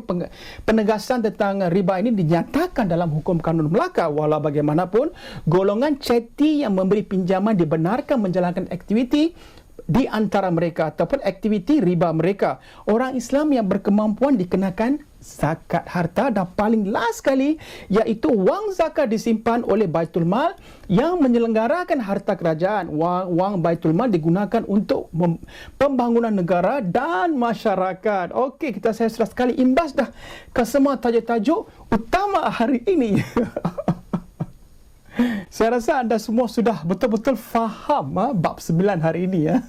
Penegasan tentang riba ini dinyatakan dalam hukum kanun Melaka. Walau bagaimanapun, golongan ceti yang memberi pinjaman dibenarkan menjalankan aktiviti di antara mereka ataupun aktiviti riba mereka. Orang Islam yang berkemampuan dikenakan zakat harta, dan paling last sekali iaitu wang zakat disimpan oleh Baitul Mal yang menyelenggarakan harta kerajaan. Wang Baitul Mal digunakan untuk pembangunan negara dan masyarakat. Okey, saya sudah sekali imbas dah ke semua tajuk-tajuk utama hari ini. Saya rasa anda semua sudah betul-betul faham bab 9 hari ini ya.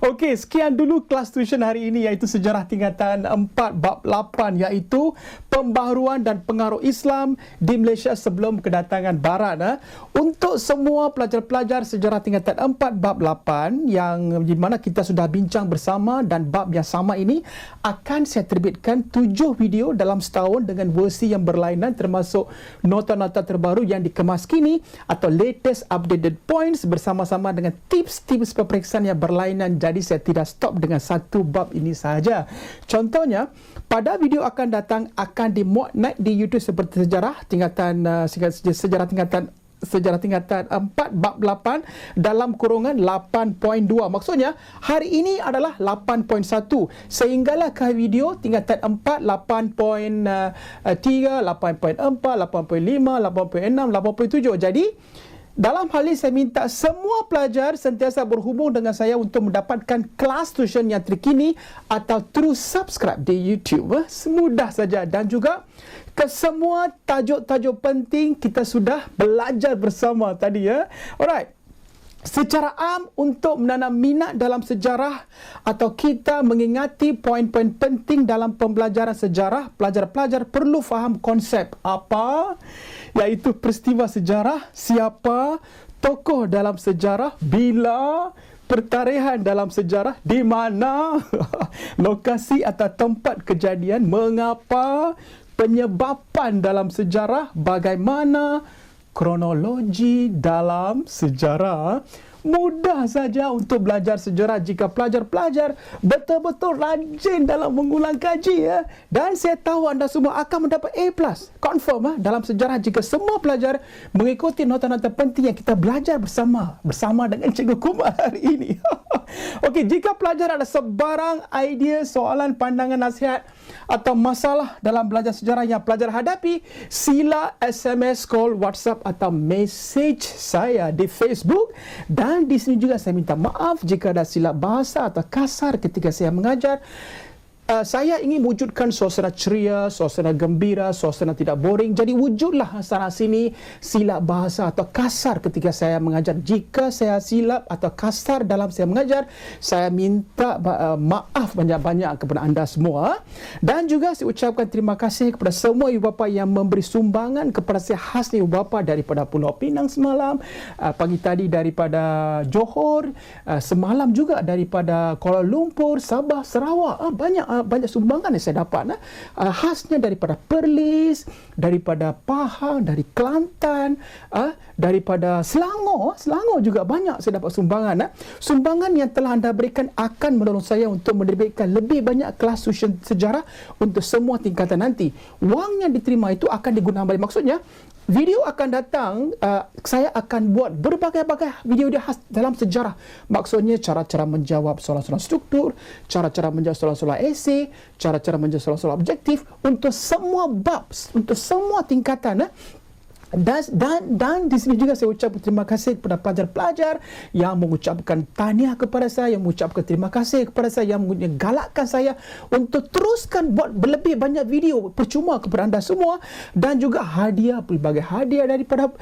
Okey, sekian dulu kelas tuition hari ini, iaitu sejarah tingkatan 4 bab 8, iaitu pembaharuan dan pengaruh Islam di Malaysia sebelum kedatangan Barat. Untuk semua pelajar-pelajar sejarah tingkatan 4 bab 8 yang di mana kita sudah bincang bersama, dan bab yang sama ini akan saya terbitkan 7 video dalam setahun dengan versi yang berlainan, termasuk nota-nota terbaru yang dikemas kini atau latest updated points bersama-sama dengan tips-tips peperiksaan yang berlainan. Jadi saya tidak stop dengan satu bab ini sahaja. Contohnya, pada video akan datang akan dimuat naik di YouTube seperti sejarah tingkatan sejarah tingkatan 4 bab 8 dalam kurungan 8.2. Maksudnya hari ini adalah 8.1 sehinggalah ke video tingkatan 4 8.3, 8.4, 8.5, 8.6, 8.7. Jadi dalam hal ini saya minta semua pelajar sentiasa berhubung dengan saya untuk mendapatkan kelas tuition yang terkini atau terus subscribe di YouTube. Semudah saja. Dan juga ke semua tajuk-tajuk penting kita sudah belajar bersama tadi ya. Alright. Secara am, untuk menanam minat dalam sejarah atau kita mengingati poin-poin penting dalam pembelajaran sejarah, pelajar-pelajar perlu faham konsep apa, iaitu peristiwa sejarah, siapa, tokoh dalam sejarah, bila, pertarian dalam sejarah, di mana, lokasi atau tempat kejadian, mengapa, penyebaban dalam sejarah, bagaimana, kronologi dalam sejarah. Mudah saja untuk belajar sejarah jika pelajar-pelajar betul-betul rajin dalam mengulang kaji ya. Dan saya tahu anda semua akan mendapat A+. Confirm dalam sejarah jika semua pelajar mengikuti nota-nota penting yang kita belajar bersama dengan Cikgu Kumar hari ini. Okey, jika pelajar ada sebarang idea, soalan, pandangan, nasihat atau masalah dalam belajar sejarah yang pelajar hadapi, sila SMS, call, WhatsApp atau message saya di Facebook. Dan di sini juga saya minta maaf jika ada silap bahasa atau kasar ketika saya mengajar. Saya ingin wujudkan suasana ceria, suasana gembira, suasana tidak boring. Jadi wujudlah sana sini silap bahasa atau kasar ketika saya mengajar. Jika saya silap atau kasar dalam saya mengajar, saya minta maaf banyak-banyak kepada anda semua. Dan juga saya ucapkan terima kasih kepada semua ibu bapa yang memberi sumbangan kepada saya, khasnya ibu bapa daripada Pulau Pinang semalam, pagi tadi daripada Johor, semalam juga daripada Kuala Lumpur, Sabah, Sarawak. Banyak sumbangan yang saya dapat khasnya daripada Perlis, daripada Pahang, dari Kelantan, daripada Selangor juga banyak saya dapat sumbangan. Sumbangan yang telah anda berikan akan menolong saya untuk menerbitkan lebih banyak kelas tuition sejarah untuk semua tingkatan nanti. Wang yang diterima itu akan digunakan balik. Maksudnya video akan datang, saya akan buat berbagai-bagai video dia khas dalam sejarah. Maksudnya cara-cara menjawab soalan-soalan struktur, cara-cara menjawab soalan-soalan esei, cara-cara menjawab soalan-soalan objektif untuk semua bab, untuk semua tingkatan. Dan di sini juga saya ucap terima kasih kepada pelajar-pelajar yang mengucapkan tahniah kepada saya, yang mengucapkan terima kasih kepada saya, yang menggalakkan saya untuk teruskan buat lebih banyak video percuma kepada anda semua, dan juga hadiah, pelbagai hadiah daripada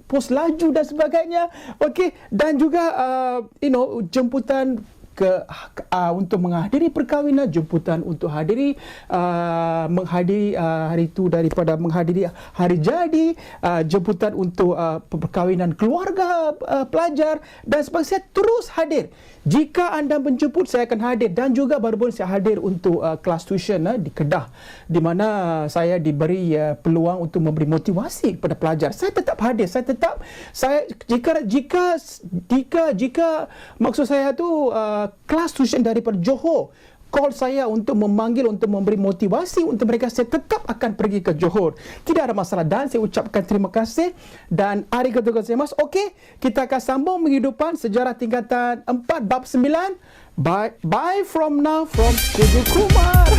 post laju dan sebagainya. Okey, dan juga jemputan untuk menghadiri perkahwinan, jemputan untuk menghadiri hari itu daripada menghadiri hari jadi, jemputan untuk perkahwinan keluarga pelajar dan sebagainya. Saya terus hadir. Jika anda menjemput, saya akan hadir, dan juga baru-baru saya hadir untuk kelas tuition di Kedah, di mana saya diberi peluang untuk memberi motivasi kepada pelajar. Saya tetap hadir. Jika maksud saya tu kelas tuition daripada Johor call saya untuk memanggil, untuk memberi motivasi untuk mereka, saya tetap akan pergi ke Johor. Tidak ada masalah, dan saya ucapkan terima kasih dan arigatou gozaimasu. Okey, kita akan sambung menghidupan sejarah tingkatan 4 bab 9. Bye from now from Cikgu Kumar.